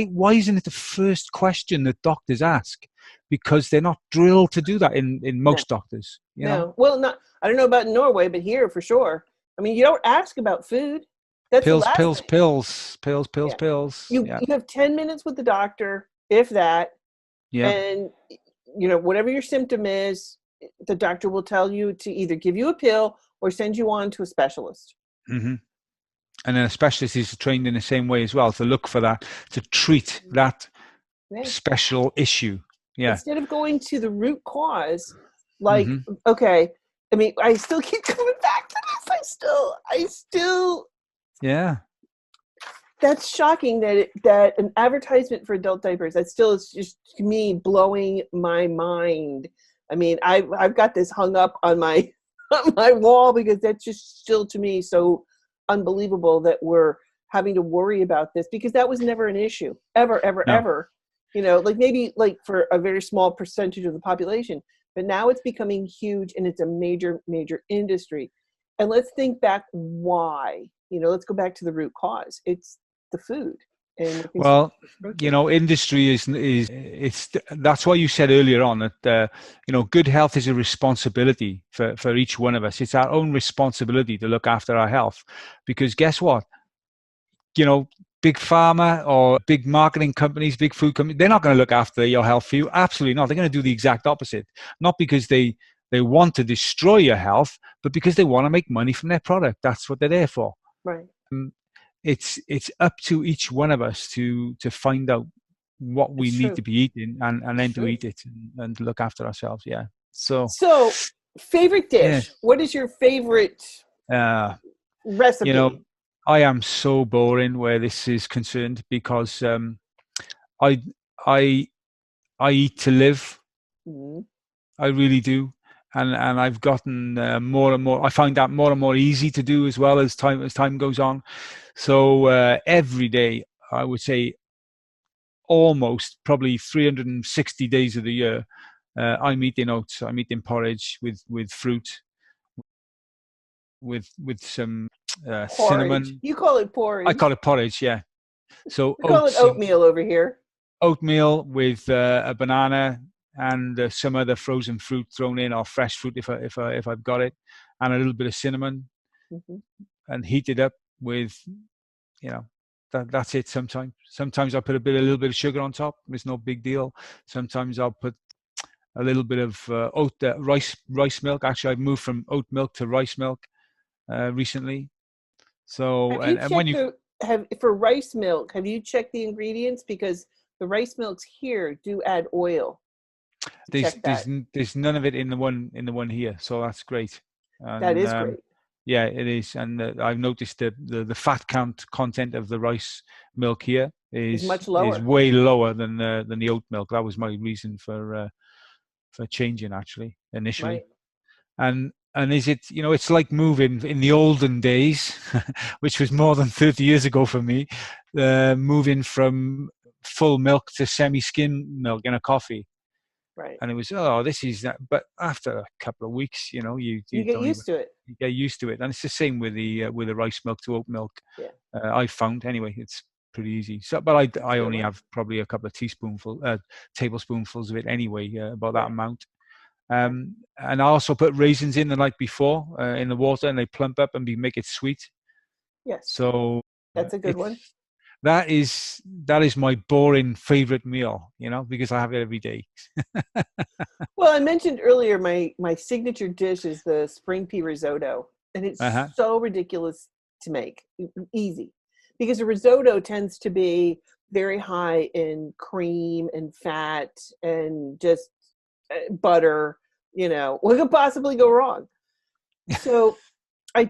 Why isn't it the first question that doctors ask? Because they're not drilled to do that in most doctors. No. Well, I don't know about Norway, but here for sure. I mean, you don't ask about food. That's pills. You have 10 minutes with the doctor, if that. Yeah. And, whatever your symptom is, the doctor will tell you to either give you a pill or send you on to a specialist. Mm-hmm. And then a specialist is trained in the same way as well, to look for that, to treat that special issue. Yeah. Instead of going to the root cause, like, Mm-hmm. okay, I mean, I still keep coming back to this. I still, Yeah. that's shocking that an advertisement for adult diapers, that still is just, to me, blowing my mind. I mean, I've got this hung up on my on my wall because that's just still, to me, so unbelievable that we're having to worry about this, because that was never an issue ever, ever, No. ever. You know, like maybe like for a very small percentage of the population, but now it's becoming huge and it's a major, major industry. And let's think back why. You know, let's go back to the root cause. It's the food and the consumption Well, of protein. industry is it's that's why you said earlier on that good health is a responsibility for each one of us. It's our own responsibility to look after our health, because guess what? Big pharma or big marketing companies, big food companies, they're not going to look after your health for you. Absolutely not. They're going to do the exact opposite. Not because they want to destroy your health, but because they want to make money from their product. That's what they're there for. Right. It's up to each one of us to find out what we It's need true. to be eating and It's then to true. eat it and to look after ourselves. Yeah. So favorite dish. yeah. What is your favorite recipe? I am so boring where this is concerned, because I I I eat to live. Mm-hmm. I really do, and I've gotten more and more. I find that more and more easy to do as well as time goes on. So every day, I would say, almost probably 360 days of the year, I'm eating oats. I'm eating porridge with fruit, with some Porridge. cinnamon. You call it I porridge. call it porridge. Yeah. So We call it oats and oatmeal over here. oatmeal with a banana and some other frozen fruit thrown in, or fresh fruit if I've got it, and a little bit of cinnamon, Mm-hmm. and heat it up with, that's it. Sometimes I put a little bit of sugar on top. It's no big deal. Sometimes I'll put a little bit of rice milk. Actually, I've moved from oat milk to rice milk recently. So Have you and when checked you for rice milk? Have you checked the ingredients, because the rice milks here do add oil? Check that. there's none of it in the one here, so that's great. That And is great. yeah, it is. And I've noticed the fat content of the rice milk here It's is much lower. way lower than the oat milk. That was my reason for changing, actually, Right. initially. And is it, it's like moving in the olden days, which was more than 30 years ago for me, moving from full milk to semi-skim milk in a coffee. Right. And it was, this is that. But after a couple of weeks, you You get don't even, used to it. you get used to it. And it's the same with the rice milk to oat milk. Yeah. I found anyway, it's pretty easy. So, but I That's a good only one. have probably a couple of tablespoonfuls of it anyway, about that Right. amount. And I also put raisins in the night before in the water, and they plump up and make it sweet. Yes. So That's a good one. that is my boring favorite meal, because I have it every day. Well, I mentioned earlier my signature dish is the spring pea risotto, and it's Uh-huh. so ridiculous to make. Easy, because a risotto tends to be very high in cream and fat and just butter. What could possibly go wrong? So I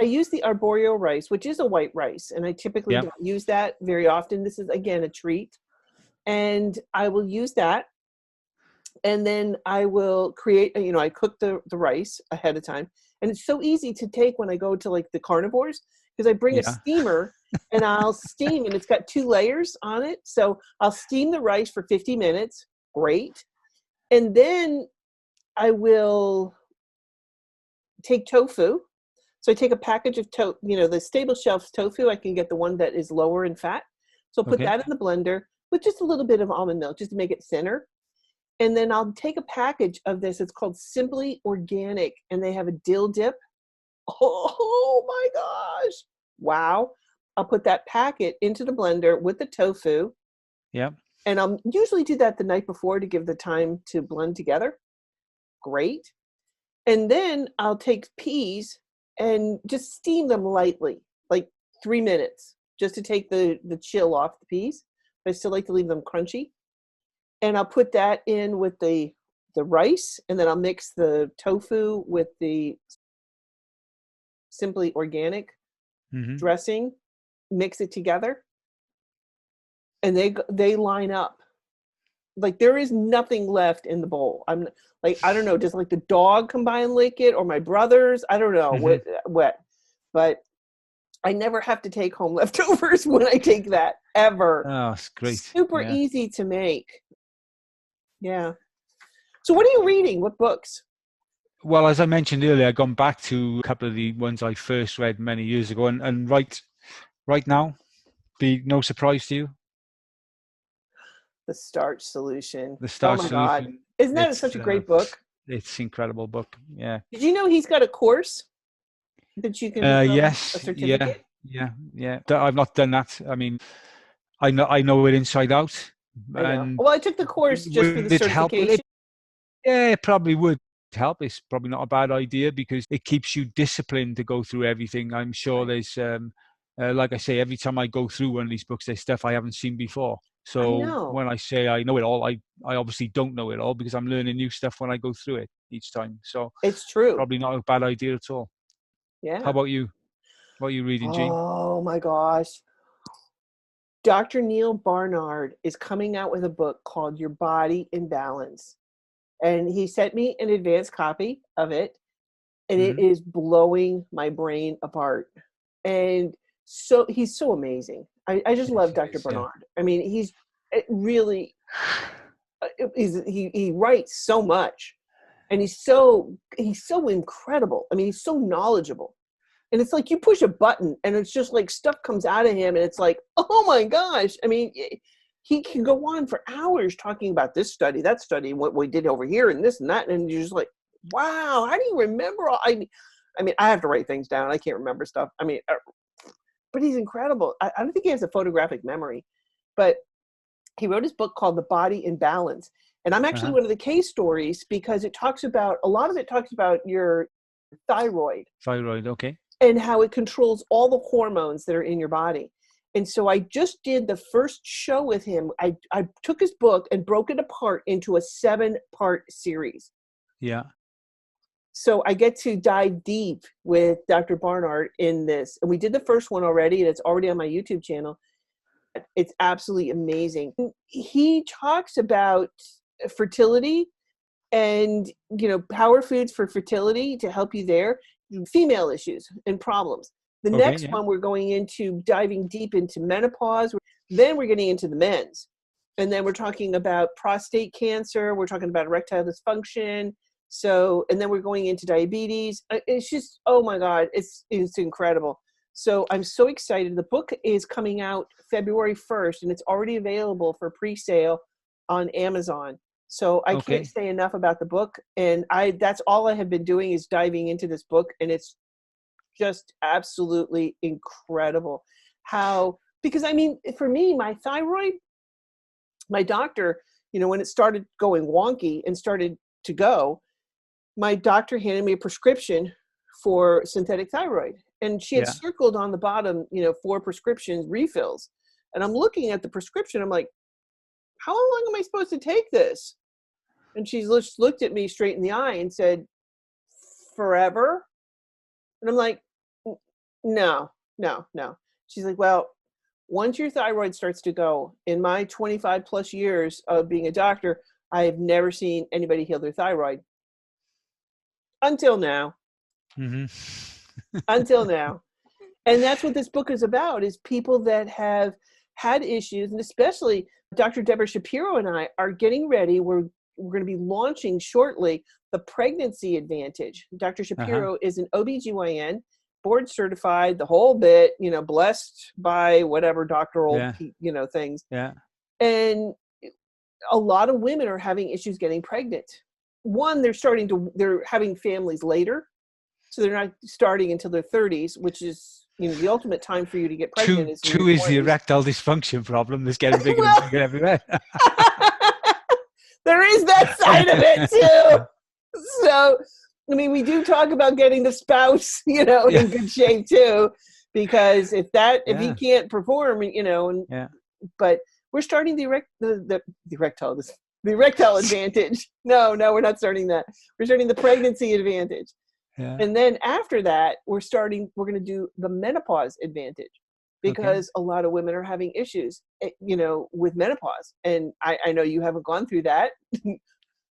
use the arborio rice, which is a white rice, and I typically Yeah. don't use that very often. This is, again, a treat. And I will use that. And then I will create, I cook the rice ahead of time. And it's so easy to take when I go to like the carnivores, because I bring a Yeah. steamer and I'll steam, and it's got 2 layers on it. So I'll steam the rice for 50 minutes. Great. And then I will take tofu. So I take a package of the stable shelf tofu. I can get the one that is lower in fat. So I'll put Okay. that in the blender with just a little bit of almond milk, just to make it thinner. And then I'll take a package of this. It's called Simply Organic, and they have a dill dip. Oh my gosh. Wow. I'll put that packet into the blender with the tofu. Yeah. And I'll usually do that the night before to give the time to blend together. Great. And then I'll take peas and just steam them lightly, like 3 minutes, just to take the chill off the peas. I still like to leave them crunchy. and I'll put that in with the rice, and then I'll mix the tofu with the Simply Organic dressing, mix it together, and they line up. Like there is nothing left in the bowl. I'm like, I don't know, does like the dog come by and lick it, or my brothers? I don't know what, but I never have to take home leftovers when I take that, ever. Oh, it's great. Super easy to make. Yeah. So what are you reading? What books? Well, as I mentioned earlier, I've gone back to a couple of the ones I first read many years ago, and right now, be no surprise to you. The Starch Solution. The Starch Solution. God. Isn't that such a great book? It's an incredible book. Yeah. Did you know he's got a course that you can yes. a certificate? Yeah. I've not done that. I mean, I know it inside out. I know. Well, I took the course just for the certification. It probably would help. It's probably not a bad idea because it keeps you disciplined to go through everything. I'm sure there's, like I say, every time I go through one of these books, there's stuff I haven't seen before. So when I say I know it all, I obviously don't know it all because I'm learning new stuff when I go through it each time. So it's true. Probably not a bad idea at all. Yeah. How about you? What are you reading, Jeanne? Oh my gosh. Dr. Neil Barnard is coming out with a book called Your Body in Balance. And he sent me an advanced copy of it. And it is blowing my brain apart. And so he's so amazing. I just love Dr. Barnard. I mean, he writes so much, and he's so incredible. I mean, he's so knowledgeable, and it's like you push a button and it's just like stuff comes out of him, and it's like, oh my gosh. I mean, he can go on for hours talking about this study, that study, what we did over here, and this and that, and you're just like, wow, how do you remember all? I mean, I have to write things down. I can't remember stuff. I mean, but he's incredible. I don't think he has a photographic memory, but he wrote his book called The Body in Balance. And I'm actually one of the case stories because a lot of it talks about your thyroid. Thyroid, okay. And how it controls all the hormones that are in your body. And so I just did the first show with him. I took his book and broke it apart into a 7-part series. Yeah. So I get to dive deep with Dr. Barnard in this. And we did the first one already, and it's already on my YouTube channel. It's absolutely amazing. He talks about fertility and, power foods for fertility to help you there, female issues and problems. The next one, we're going into diving deep into menopause. Then we're getting into the men's. And then we're talking about prostate cancer. We're talking about erectile dysfunction. So, and then we're going into diabetes. It's just, oh my God, it's incredible. So I'm so excited. The book is coming out February 1st, and it's already available for pre-sale on Amazon. So I can't say enough about the book. And that's all I have been doing is diving into this book. And it's just absolutely incredible because I mean, for me, my thyroid, my doctor, when it started going wonky and started to go, my doctor handed me a prescription for synthetic thyroid, and she had circled on the bottom, 4 prescriptions refills. And I'm looking at the prescription. I'm like, how long am I supposed to take this? And she just looked at me straight in the eye and said, forever. And I'm like, no. She's like, well, once your thyroid starts to go, in my 25 plus years of being a doctor, I have never seen anybody heal their thyroid. Until now. Until now. And that's what this book is about, is people that have had issues, and especially Dr. Deborah Shapiro and I are getting ready. We're going to be launching shortly the Pregnancy Advantage. Dr. Shapiro is an OBGYN, board certified, the whole bit, blessed by whatever doctoral, things. Yeah. And a lot of women are having issues getting pregnant. One, they're having families later. So they're not starting until their 30s, which is, the ultimate time for you to get pregnant. Two is the erectile dysfunction problem that's getting bigger and bigger everywhere. There is that side of it too. So, I mean, we do talk about getting the spouse, in good shape too, because if he can't perform, but we're starting the erectile The erectile advantage. No, we're not starting that. We're starting the pregnancy advantage. Yeah. And then after that, we're going to do the menopause advantage, because a lot of women are having issues, with menopause. And I know you haven't gone through that.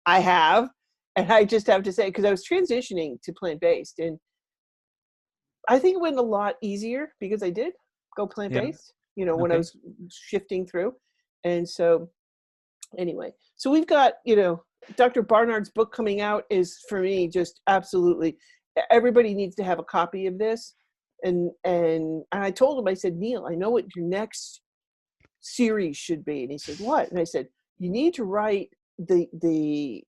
I have. And I just have to say, because I was transitioning to plant-based, and I think it went a lot easier because I did go plant-based, when I was shifting through. And so anyway, so we've got, Dr. Barnard's book coming out is, for me, just absolutely, everybody needs to have a copy of this. And I told him, I said, Neil, I know what your next series should be. And he said, what? And I said, you need to write the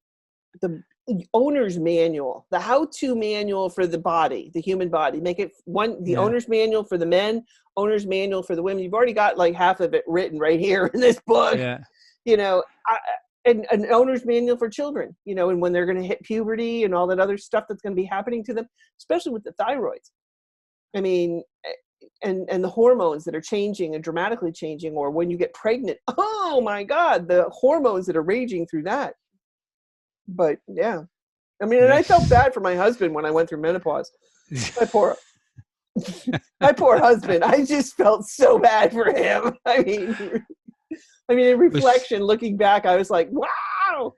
owner's manual, the how-to manual for the body, the human body. Make it owner's manual for the men, owner's manual for the women. You've already got like half of it written right here in this book. Yeah. And an owner's manual for children, and when they're going to hit puberty and all that other stuff that's going to be happening to them, especially with the thyroids. I mean, and the hormones that are changing and dramatically changing, or when you get pregnant, oh my God, the hormones that are raging through that. But yeah, I mean, and I felt bad for my husband when I went through menopause. My poor husband. I just felt so bad for him. I mean, in reflection, looking back, I was like, wow.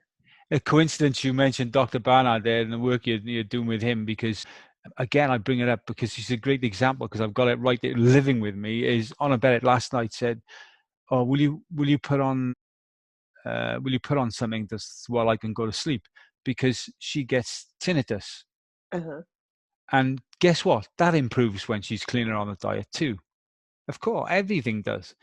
A coincidence you mentioned Dr. Barnard there and the work you're doing with him, because again, I bring it up because he's a great example, because I've got it right there living with me. Is on a bed last night said, oh, will you put on something that's while I can go to sleep, because she gets tinnitus. And guess what? That improves when she's cleaner on the diet too. Of course, everything does.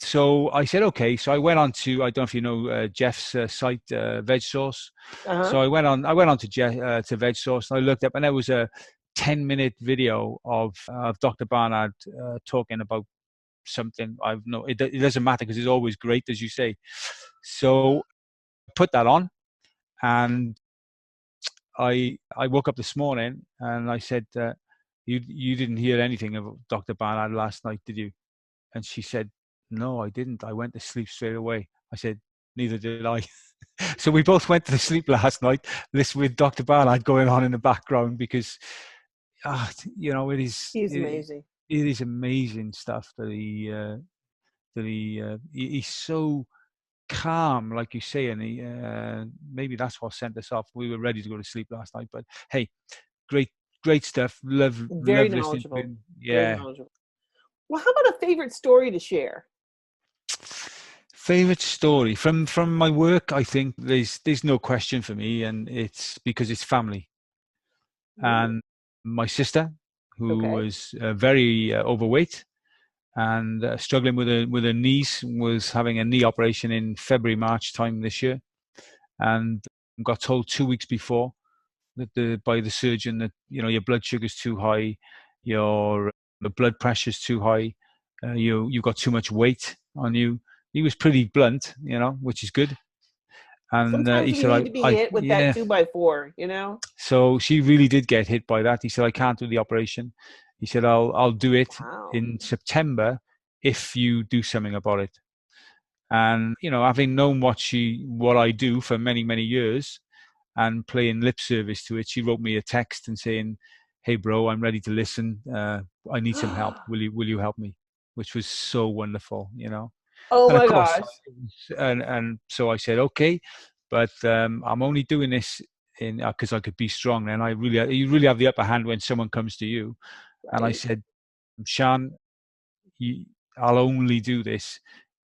So I said, okay. So I went on to, I don't know if you know Jeff's site, Veg Source. So I went on to Jeff, to Veg Source, and I looked up, and there was a 10-minute video of Dr. Barnard talking about something. It doesn't matter, because it's always great, as you say. So I put that on, and I woke up this morning and I said, you didn't hear anything of Dr. Barnard last night, did you? And she said, no, I didn't. I went to sleep straight away. I said, neither did I. So we both went to sleep last night, listening with Dr. Barnard going on in the background, because, it is. He's amazing. It is amazing stuff that he's so calm, like you say, and maybe that's what sent us off. We were ready to go to sleep last night, but hey, great stuff. Very knowledgeable. Yeah. Very knowledgeable. Well, how about a favorite story to share? Favorite story from my work, I think there's no question for me, and it's because it's family. And my sister, who was very overweight and struggling with her knees, was having a knee operation in February, March time this year, and got told 2 weeks before that by the surgeon that your blood sugar's too high, your blood pressure's too high, you've got too much weight on you. He was pretty blunt, which is good. And sometimes he said, need to be hit with that 2x4, So she really did get hit by that. He said, I can't do the operation. He said, I'll do it in September if you do something about it. And, having known what I do for many, many years and playing lip service to it, she wrote me a text and saying, hey, bro, I'm ready to listen. I need some help. Will you help me? Which was so wonderful, Oh and my gosh. And so I said, okay, but I'm only doing this because I could be strong. And you really have the upper hand when someone comes to you. Right. And I said, Jeanne, I'll only do this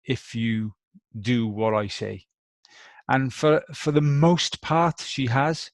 if you do what I say. And for the most part, she has.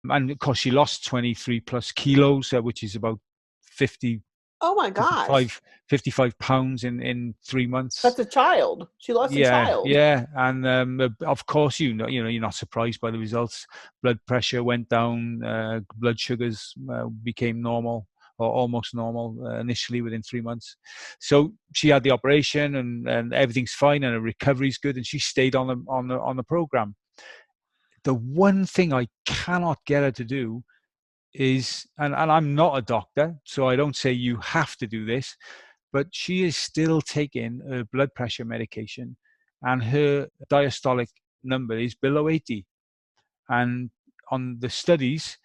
And of course, she lost 23 plus kilos, which is about 50. Oh my gosh. 55 pounds in 3 months. That's a child. She lost a child. Yeah. And of course, you're not surprised by the results. Blood pressure went down, blood sugars became normal or almost normal initially within 3 months. So she had the operation and everything's fine and her recovery's good, and she stayed on the program. The one thing I cannot get her to do is, and I'm not a doctor, so I don't say you have to do this, but she is still taking her blood pressure medication, and her diastolic number is below 80. And on the studies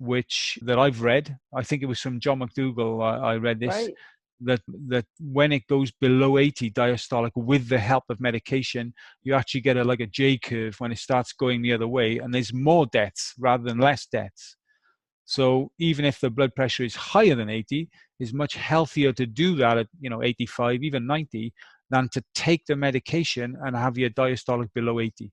that I've read, I think it was from John McDougall, I read this, Right. that when it goes below 80 diastolic with the help of medication, you actually get like a J curve when it starts going the other way, and there's more deaths rather than less deaths. So even if the blood pressure is higher than 80, it's much healthier to do that at 85, even 90, than to take the medication and have your diastolic below 80.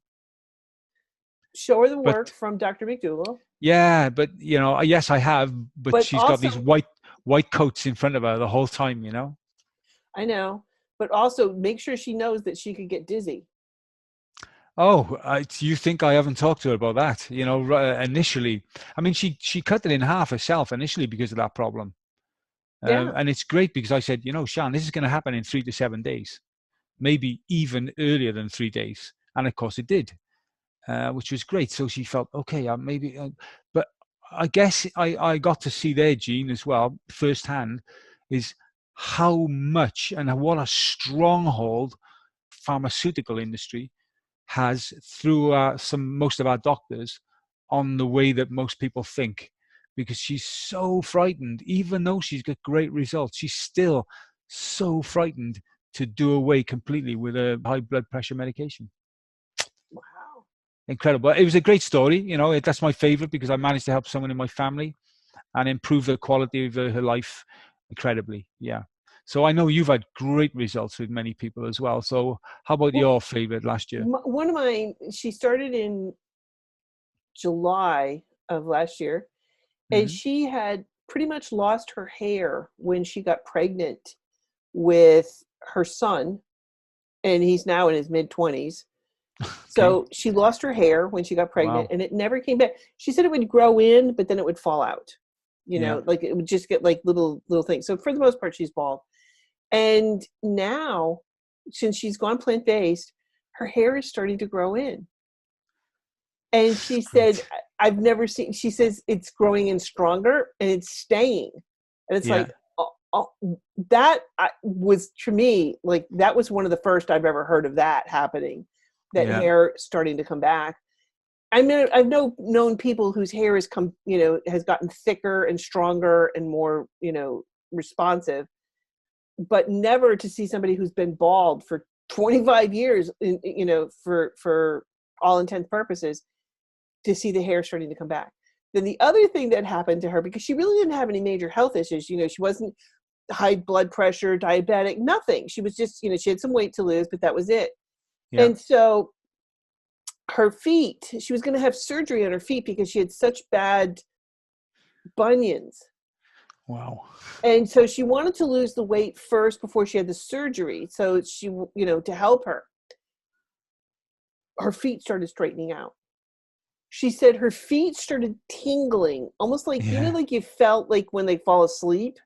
Show her the But work from Dr. McDougall. yeah, but yes, I have, but But she's got these also, white coats in front of her the whole time, I know, but also make sure she knows that she could get dizzy. Oh, you think I haven't talked to her about that? Initially, I mean, she cut it in half herself initially because of that problem. Yeah. And it's great because I said, Jeanne, this is going to happen in 3 to 7 days, maybe even earlier than 3 days. And of course it did, which was great. So she felt, okay, maybe, but I guess I got to see there, Jeanne, as well, firsthand, is how much and what a stronghold pharmaceutical industry has through most of our doctors on the way that most people think, because she's so frightened. Even though she's got great results, she's still so frightened to do away completely with a high blood pressure medication. Wow. Incredible. It was a great story. That's my favorite because I managed to help someone in my family and improve the quality of her life incredibly. Yeah. So I know you've had great results with many people as well. So how about Well, your favorite last year? one of mine, she started in July of last year, and Mm-hmm. she had pretty much lost her hair when she got pregnant with her son, and he's now in his mid-20s. Okay. So she lost her hair when she got pregnant. Wow. And it never came back. She said it would grow in, but then it would fall out. Yeah. Like it would just get like little things. So for the most part, she's bald. And now, since she's gone plant-based, her hair is starting to grow in. And she said, Great. I've never seen, she says it's growing in stronger and it's staying. And it's Yeah. like, that was, to me, like, that was one of the first I've ever heard of that happening, that Yeah. hair starting to come back. I've known people whose hair has gotten thicker and stronger and more, responsive, but never to see somebody who's been bald for 25 years, for all intents purposes, to see the hair starting to come back. Then the other thing that happened to her, because she really didn't have any major health issues, she wasn't high blood pressure, diabetic, nothing. She was just, she had some weight to lose, but that was it. Yeah. And so her feet, she was going to have surgery on her feet because she had such bad bunions. Wow. And so she wanted to lose the weight first before she had the surgery. So she, to help her, her feet started straightening out. She said her feet started tingling, almost like, Yeah. like you felt like when they fall asleep.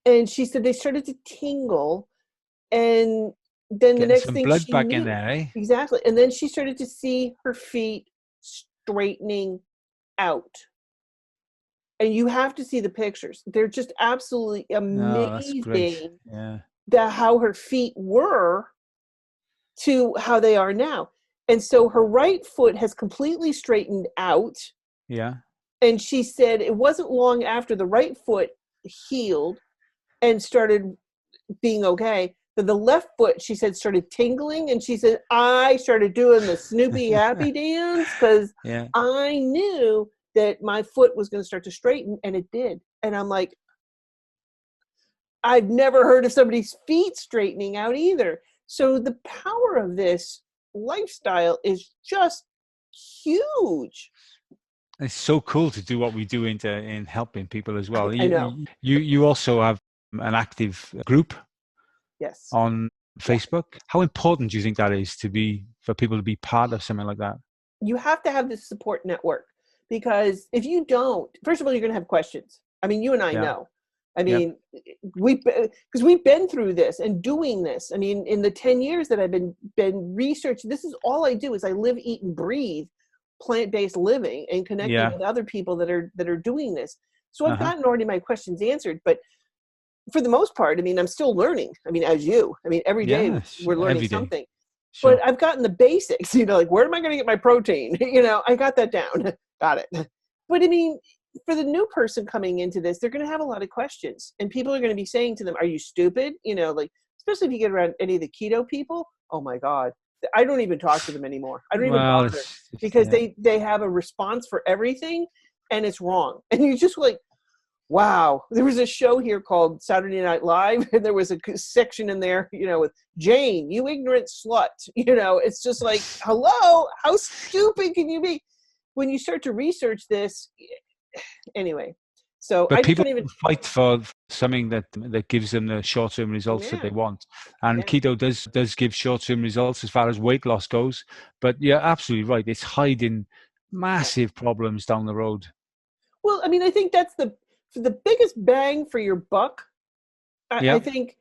And she said they started to tingle. And then the Getting next some thing blood she back in knew, there, eh? exactly. And then she started to see her feet straightening out. And you have to see the pictures. They're just absolutely Oh, that's great. amazing Yeah. how her feet were to how they are now. And so her right foot has completely straightened out. Yeah. And she said it wasn't long after the right foot healed and started being okay, that the left foot, she said, started tingling. And she said, I started doing the Snoopy happy dance because Yeah. I knew that my foot was going to start to straighten, and it did. And I'm like, I've never heard of somebody's feet straightening out either. So the power of this lifestyle is just huge. It's so cool to do what we do in helping people as well. I know. You also have an active group Yes. on Facebook. How important do you think that is for people to be part of something like that? You have to have this support network, because if you don't, first of all, you're going to have questions. I mean, you and I know. I mean, because we've been through this and doing this. I mean, in the 10 years that I've been researching, this is all I do is I live, eat, and breathe plant-based living and connecting with other people that are doing this. So I've gotten already my questions answered, but for the most part, I mean, I'm still learning. I mean, as you, I mean, every day we're learning something. Sure. But I've gotten the basics, like where am I going to get my protein? I got that down. Got it. But I mean, for the new person coming into this, they're going to have a lot of questions, and people are going to be saying to them, are you stupid? Like, especially if you get around any of the keto people. Oh my God. I don't even talk to them anymore. I don't even Well, bother because they have a response for everything, and it's wrong. And you just like, wow. There was a show here called Saturday Night Live, and there was a section in there, with Jane, you ignorant slut. It's just like, hello, how stupid can you be? When you start to research this, anyway. So but I just people don't even fight for something that gives them the short-term results that they want, and keto does give short-term results as far as weight loss goes. But you're absolutely right; it's hiding massive problems down the road. Well, I mean, I think that's the biggest bang for your buck. I think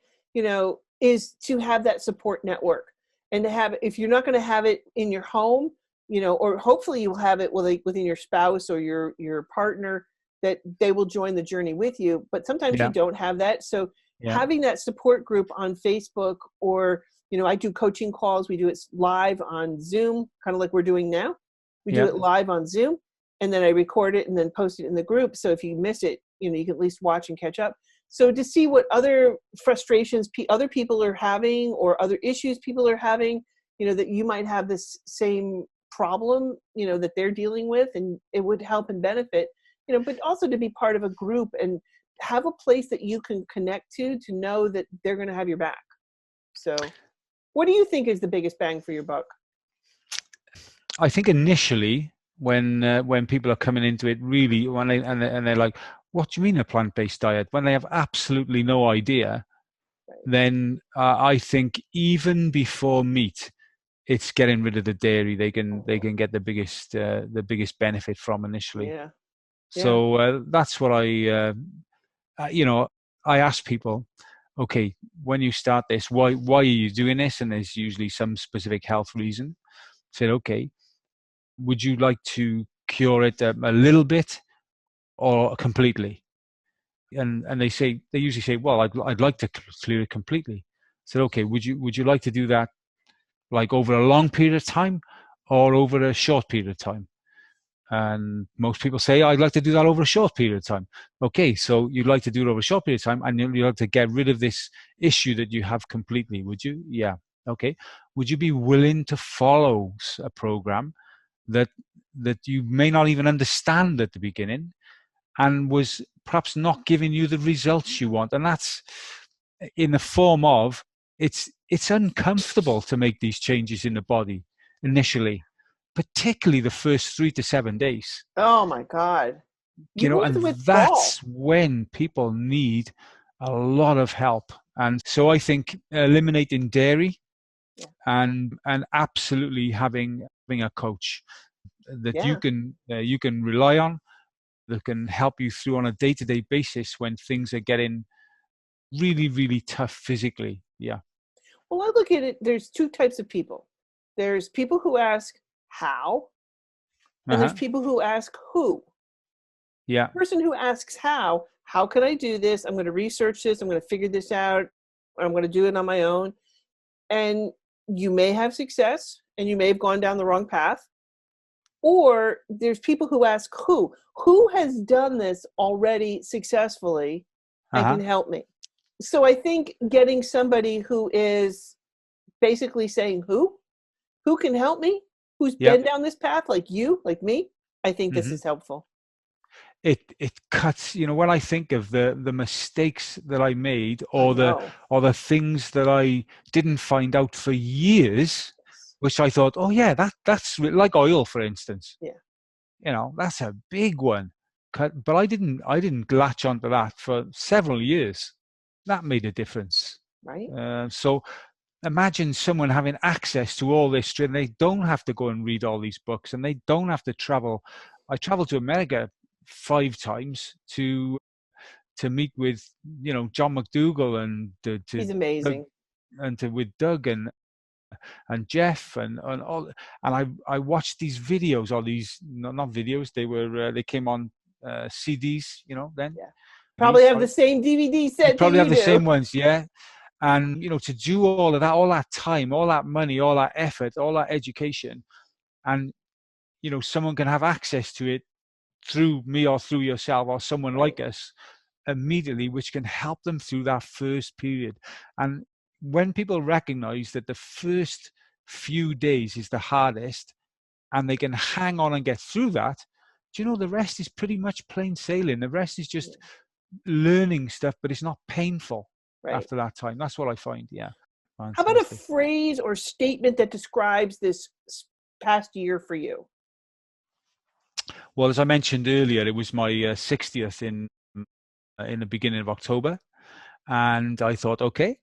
is to have that support network, and to have, if you're not going to have it in your home, or hopefully you'll have it within your spouse or your partner, that they will join the journey with you. But sometimes you don't have that. So having that support group on Facebook, or, I do coaching calls. We do it live on Zoom, kind of like we're doing now. We do it live on Zoom, and then I record it and then post it in the group. So if you miss it, you can at least watch and catch up. So to see what other frustrations other people are having, or other issues people are having, that you might have this same problem, that they're dealing with, and it would help and benefit, but also to be part of a group and have a place that you can connect to know that they're going to have your back. So what do you think is the biggest bang for your buck? I think initially when people are coming into it, really, when they're like, what do you mean a plant-based diet? When they have absolutely no idea, then I think even before meat, it's getting rid of the dairy. They can get the biggest benefit from initially. So that's what I ask people. Okay, when you start this, why are you doing this? And there's usually some specific health reason. Said, okay, would you like to cure it a little bit or completely? And they usually say, well, I'd like to clear it completely. So okay, would you like to do that like over a long period of time or over a short period of time? And most people say, I'd like to do that over a short period of time. Okay, so you'd like to do it over a short period of time, and you'd like to get rid of this issue that you have completely, would you? Yeah. Okay. Would you be willing to follow a program that you may not even understand at the beginning, and was perhaps not giving you the results you want? And that's in the form of, it's uncomfortable to make these changes in the body initially, particularly the first 3 to 7 days. Oh my God. And that's when people need a lot of help. And so I think eliminating dairy and absolutely having a coach that you can rely on, that can help you through on a day-to-day basis when things are getting really, really tough physically. Yeah. Well, I look at it, there's two types of people. There's people who ask how, and there's people who ask who. Yeah. The person who asks how can I do this? I'm going to research this. I'm going to figure this out. I'm going to do it on my own. And you may have success, and you may have gone down the wrong path. Or there's people who ask who has done this already successfully and can help me. So I think getting somebody who is basically saying who can help me, who's been down this path, like you, like me, I think this is helpful. It cuts, when I think of the mistakes that I made, or the things that I didn't find out for years, which I thought, oh yeah, that's like oil, for instance. Yeah. That's a big one. But I didn't latch onto that for several years. That made a difference. Right. So imagine someone having access to all this, and they don't have to go and read all these books, and they don't have to travel. I traveled to America 5 times to meet with John McDougall, and he's amazing, with Doug and Jeff and all, and I watched these videos, or these not videos, they came on CDs, then probably have the same DVD set. You probably have the same ones, yeah. And, to do all of that, all that time, all that money, all that effort, all that education, and, someone can have access to it through me or through yourself or someone like us immediately, which can help them through that first period. And when people recognize that the first few days is the hardest and they can hang on and get through that, the rest is pretty much plain sailing. The rest is just learning stuff, but it's not painful after that time. That's what I find. Yeah. Fantastic. How about a phrase or statement that describes this past year for you? Well, as I mentioned earlier, it was my 60th in the beginning of October. And I thought, okay,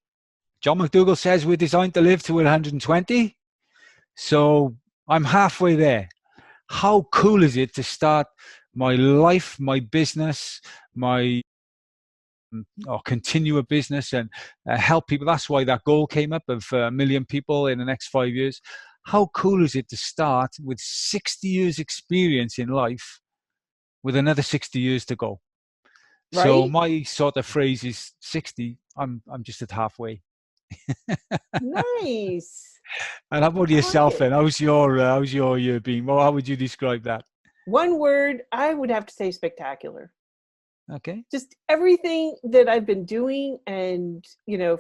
John McDougall says we're designed to live to 120. So I'm halfway there. How cool is it to start my life, my business, or continue a business and help people? That's why that goal came up of 1 million people in the next 5 years. How cool is it to start with 60 years experience in life with another 60 years to go? Right? So my sort of phrase is 60. I'm just at halfway. Nice. And how about yourself then? How's your year been? Well, how would you describe that? One word, I would have to say spectacular. Okay. Just everything that I've been doing, and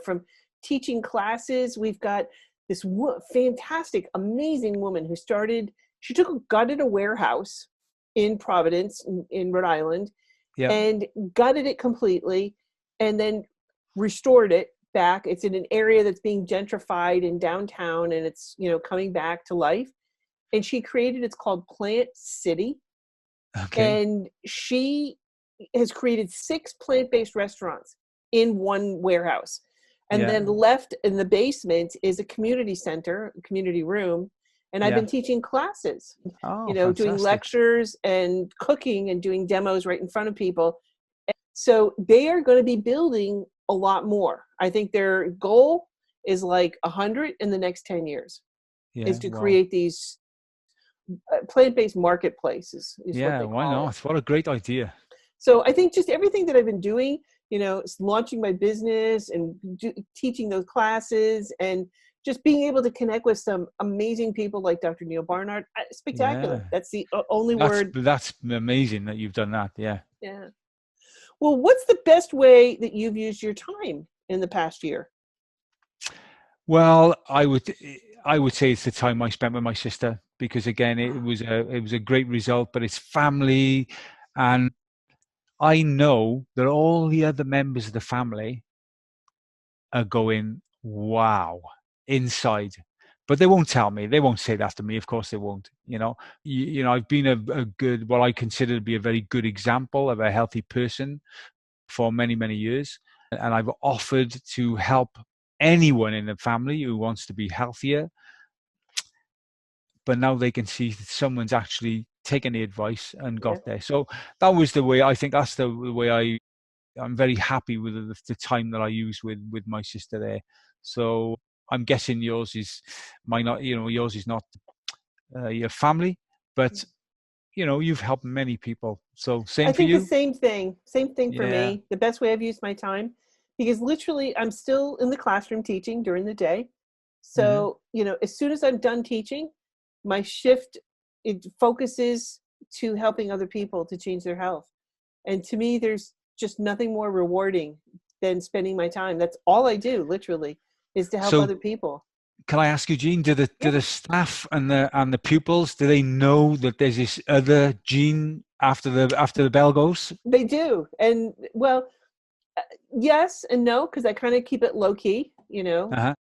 from teaching classes, we've got this fantastic, amazing woman who gutted a warehouse in Providence in Rhode Island, and gutted it completely and then restored it back. It's in an area that's being gentrified in downtown, and it's, coming back to life. And she created, it's called Plant City. Okay. And she has created 6 plant-based restaurants in one warehouse. And then left in the basement is a community center, a community room. And I've been teaching classes, doing lectures and cooking and doing demos right in front of people. So they are going to be building a lot more. I think their goal is like 100 in the next 10 years is to create these plant-based marketplaces. Why not? What a great idea. So I think just everything that I've been doing, launching my business and teaching those classes and just being able to connect with some amazing people like Dr. Neil Barnard, spectacular. Yeah. That's the only word. That's amazing that you've done that. Yeah. Yeah. Well, what's the best way that you've used your time in the past year? Well, I would say it's the time I spent with my sister, because again, it was a great result, but it's family. And I know that all the other members of the family are going, wow, inside. But they won't tell me. They won't say that to me. Of course they won't. I've been a good, what I consider to be a very good example of a healthy person for many, many years. And I've offered to help anyone in the family who wants to be healthier. But now they can see that someone's actually taken the advice and got there. So that was the way, I think that's the way I'm very happy with the time that I used with my sister there. So I'm guessing yours is yours is not your family, but you've helped many people. So same for you? I think the same thing for me. The best way I've used my time, because literally I'm still in the classroom teaching during the day. So, as soon as I'm done teaching, my shift, it focuses to helping other people to change their health. And to me, there's just nothing more rewarding than spending my time. That's all I do, literally, is to help other people. Can I ask you, Jeanne, do the staff and the pupils, do they know that there's this other Jeanne after the bell goes? They do. And well, yes and no, because I kind of keep it low key, Uh-huh.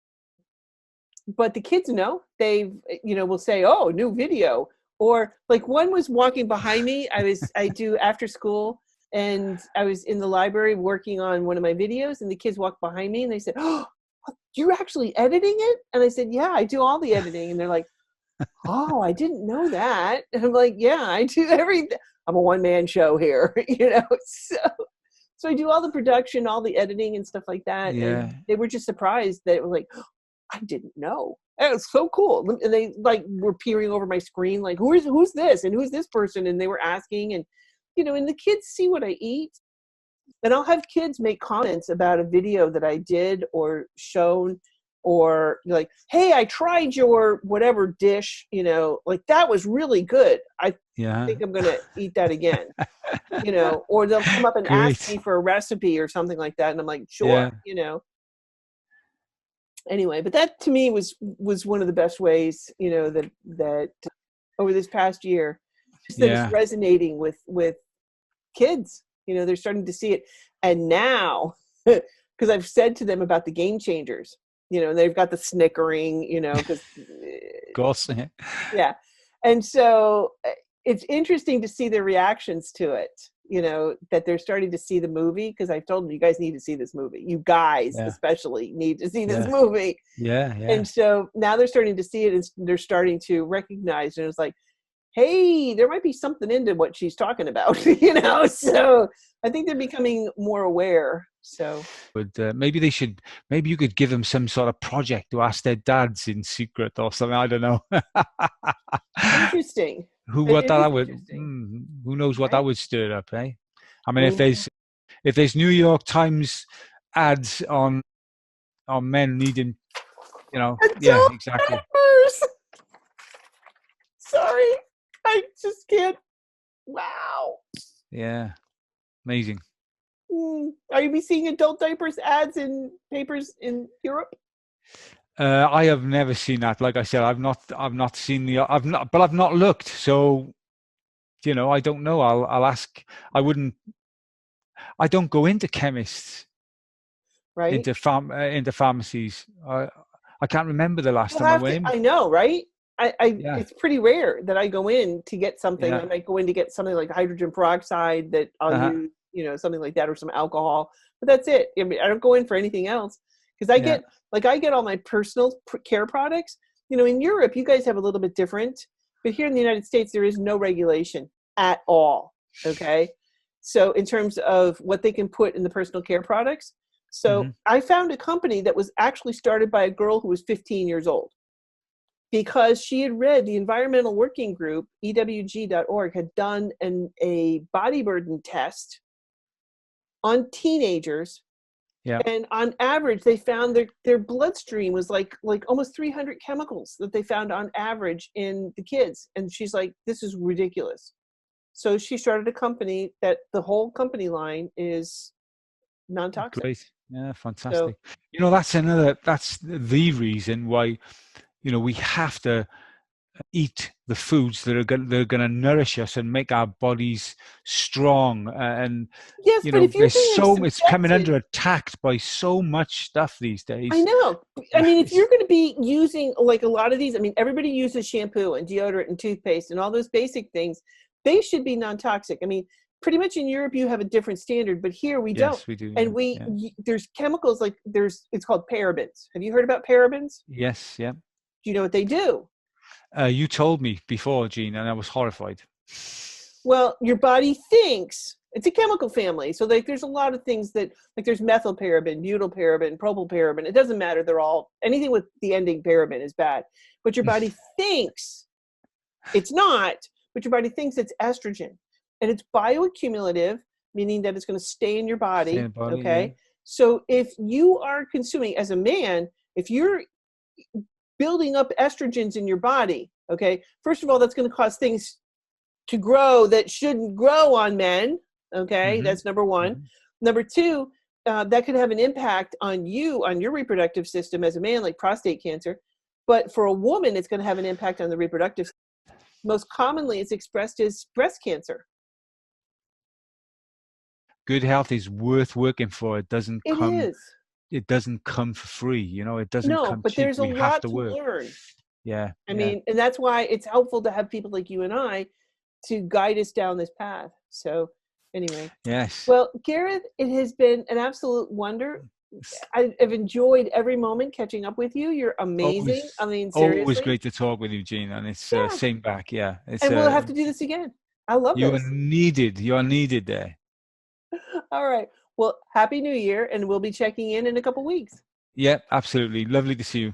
But the kids know. They, will say, "Oh, new video," or like one was walking behind me. I do after school, and I was in the library working on one of my videos, and the kids walked behind me and they said, "Oh, you're actually editing it?" And I said, "Yeah, I do all the editing." And they're like, "Oh, I didn't know that." And I'm like, "Yeah, I do everything. I'm a one-man show here," So I do all the production, all the editing and stuff like that. Yeah. And they were just surprised that it was like, I didn't know. It was so cool. And they were peering over my screen, like, who's this? And who's this person? And they were asking, and, and the kids see what I eat. And I'll have kids make comments about a video that I did or shown, or like, hey, I tried your whatever dish, you know, like that was really good. I think I'm going to eat that again, you know, or they'll come up and ask me for a recipe or something like that. And I'm like, sure, you know. Anyway, but that to me was one of the best ways, you know, that over this past year, just that it's resonating with kids. You know, they're starting to see it. And now, because I've said to them about the game changers, you know, they've got the snickering, you know, because yeah. And so it's interesting to see their reactions to it, you know, that they're starting to see the movie, because I've told them, you guys need to see this movie. You guys especially need to see this movie. And so now they're starting to see it, and they're starting to recognize, and it's like, hey, there might be something into what she's talking about, you know? So I think they're becoming more aware. So, but maybe you could give them some sort of project to ask their dads in secret or something. I don't know. Interesting. Who knows what that would stir up, eh? I mean, if there's New York Times ads on men needing, you know, exactly. Sorry, I just can't. Wow. Yeah, amazing. Are you seeing adult diapers ads in papers in Europe? I have never seen that. Like I said, I've not seen I've not looked. So, you know, I don't know. I'll ask. I don't go into chemists, right? Into pharmacies. I can't remember the last time I went in. I know, right? It's pretty rare that I go in to get something. I might go in to get something like hydrogen peroxide that I'll use, you know, something like that, or some alcohol. But that's it. I mean, I don't go in for anything else, because I get all my personal care products. You know, in Europe, you guys have a little bit different, but here in the United States, there is no regulation at all. Okay, so in terms of what they can put in the personal care products, so I found a company that was actually started by a girl who was 15 years old. Because she had read the Environmental Working Group, EWG.org, had done a body burden test on teenagers. Yeah. And on average, they found their bloodstream was like almost 300 chemicals that they found on average in the kids. And she's like, this is ridiculous. So she started a company that the whole company line is non-toxic. Great. Yeah, fantastic. So, you know, that's the reason why, you know, we have to eat the foods that are going to nourish us and make our bodies strong. And yes, you but know, if you're it's coming under attack by so much stuff these days. I know. I mean, if you're going to be using like a lot of these, I mean, everybody uses shampoo and deodorant and toothpaste and all those basic things. They should be non-toxic. I mean, pretty much in Europe, you have a different standard, but here we don't. We do. And there's chemicals like it's called parabens. Have you heard about parabens? Yes. Yeah. Do you know what they do? You told me before, Jeanne, and I was horrified. Well, your body thinks it's a chemical family. So like there's a lot of things that, like there's methylparaben, butylparaben, propylparaben. It doesn't matter. They're all, anything with the ending paraben is bad. But your body thinks it's not, but your body thinks it's estrogen. And it's bioaccumulative, meaning that it's going to stay in your body. Okay. Yeah. So if you are consuming, as a man, if you're building up estrogens in your body, okay, first of all, that's going to cause things to grow that shouldn't grow on men. Okay. That's number one. Number two, that could have an impact on you, on your reproductive system as a man, like prostate cancer. But for a woman, it's going to have an impact on the reproductive system. Most commonly, it's expressed as breast cancer. Good health is worth working for. It doesn't come. It is. It doesn't come for free. You know, it doesn't come but cheap. There's a lot to learn. Yeah. I mean, and that's why it's helpful to have people like you and I to guide us down this path. So anyway. Yes. Well, Gareth, it has been an absolute wonder. I've enjoyed every moment catching up with you. You're amazing. I mean, seriously. Always great to talk with you, Jeanne. And it's same back. Yeah. It's, and we'll have to do this again. I love this. You are needed there. All right. Well, Happy New Year. And we'll be checking in a couple weeks. Yeah, absolutely. Lovely to see you.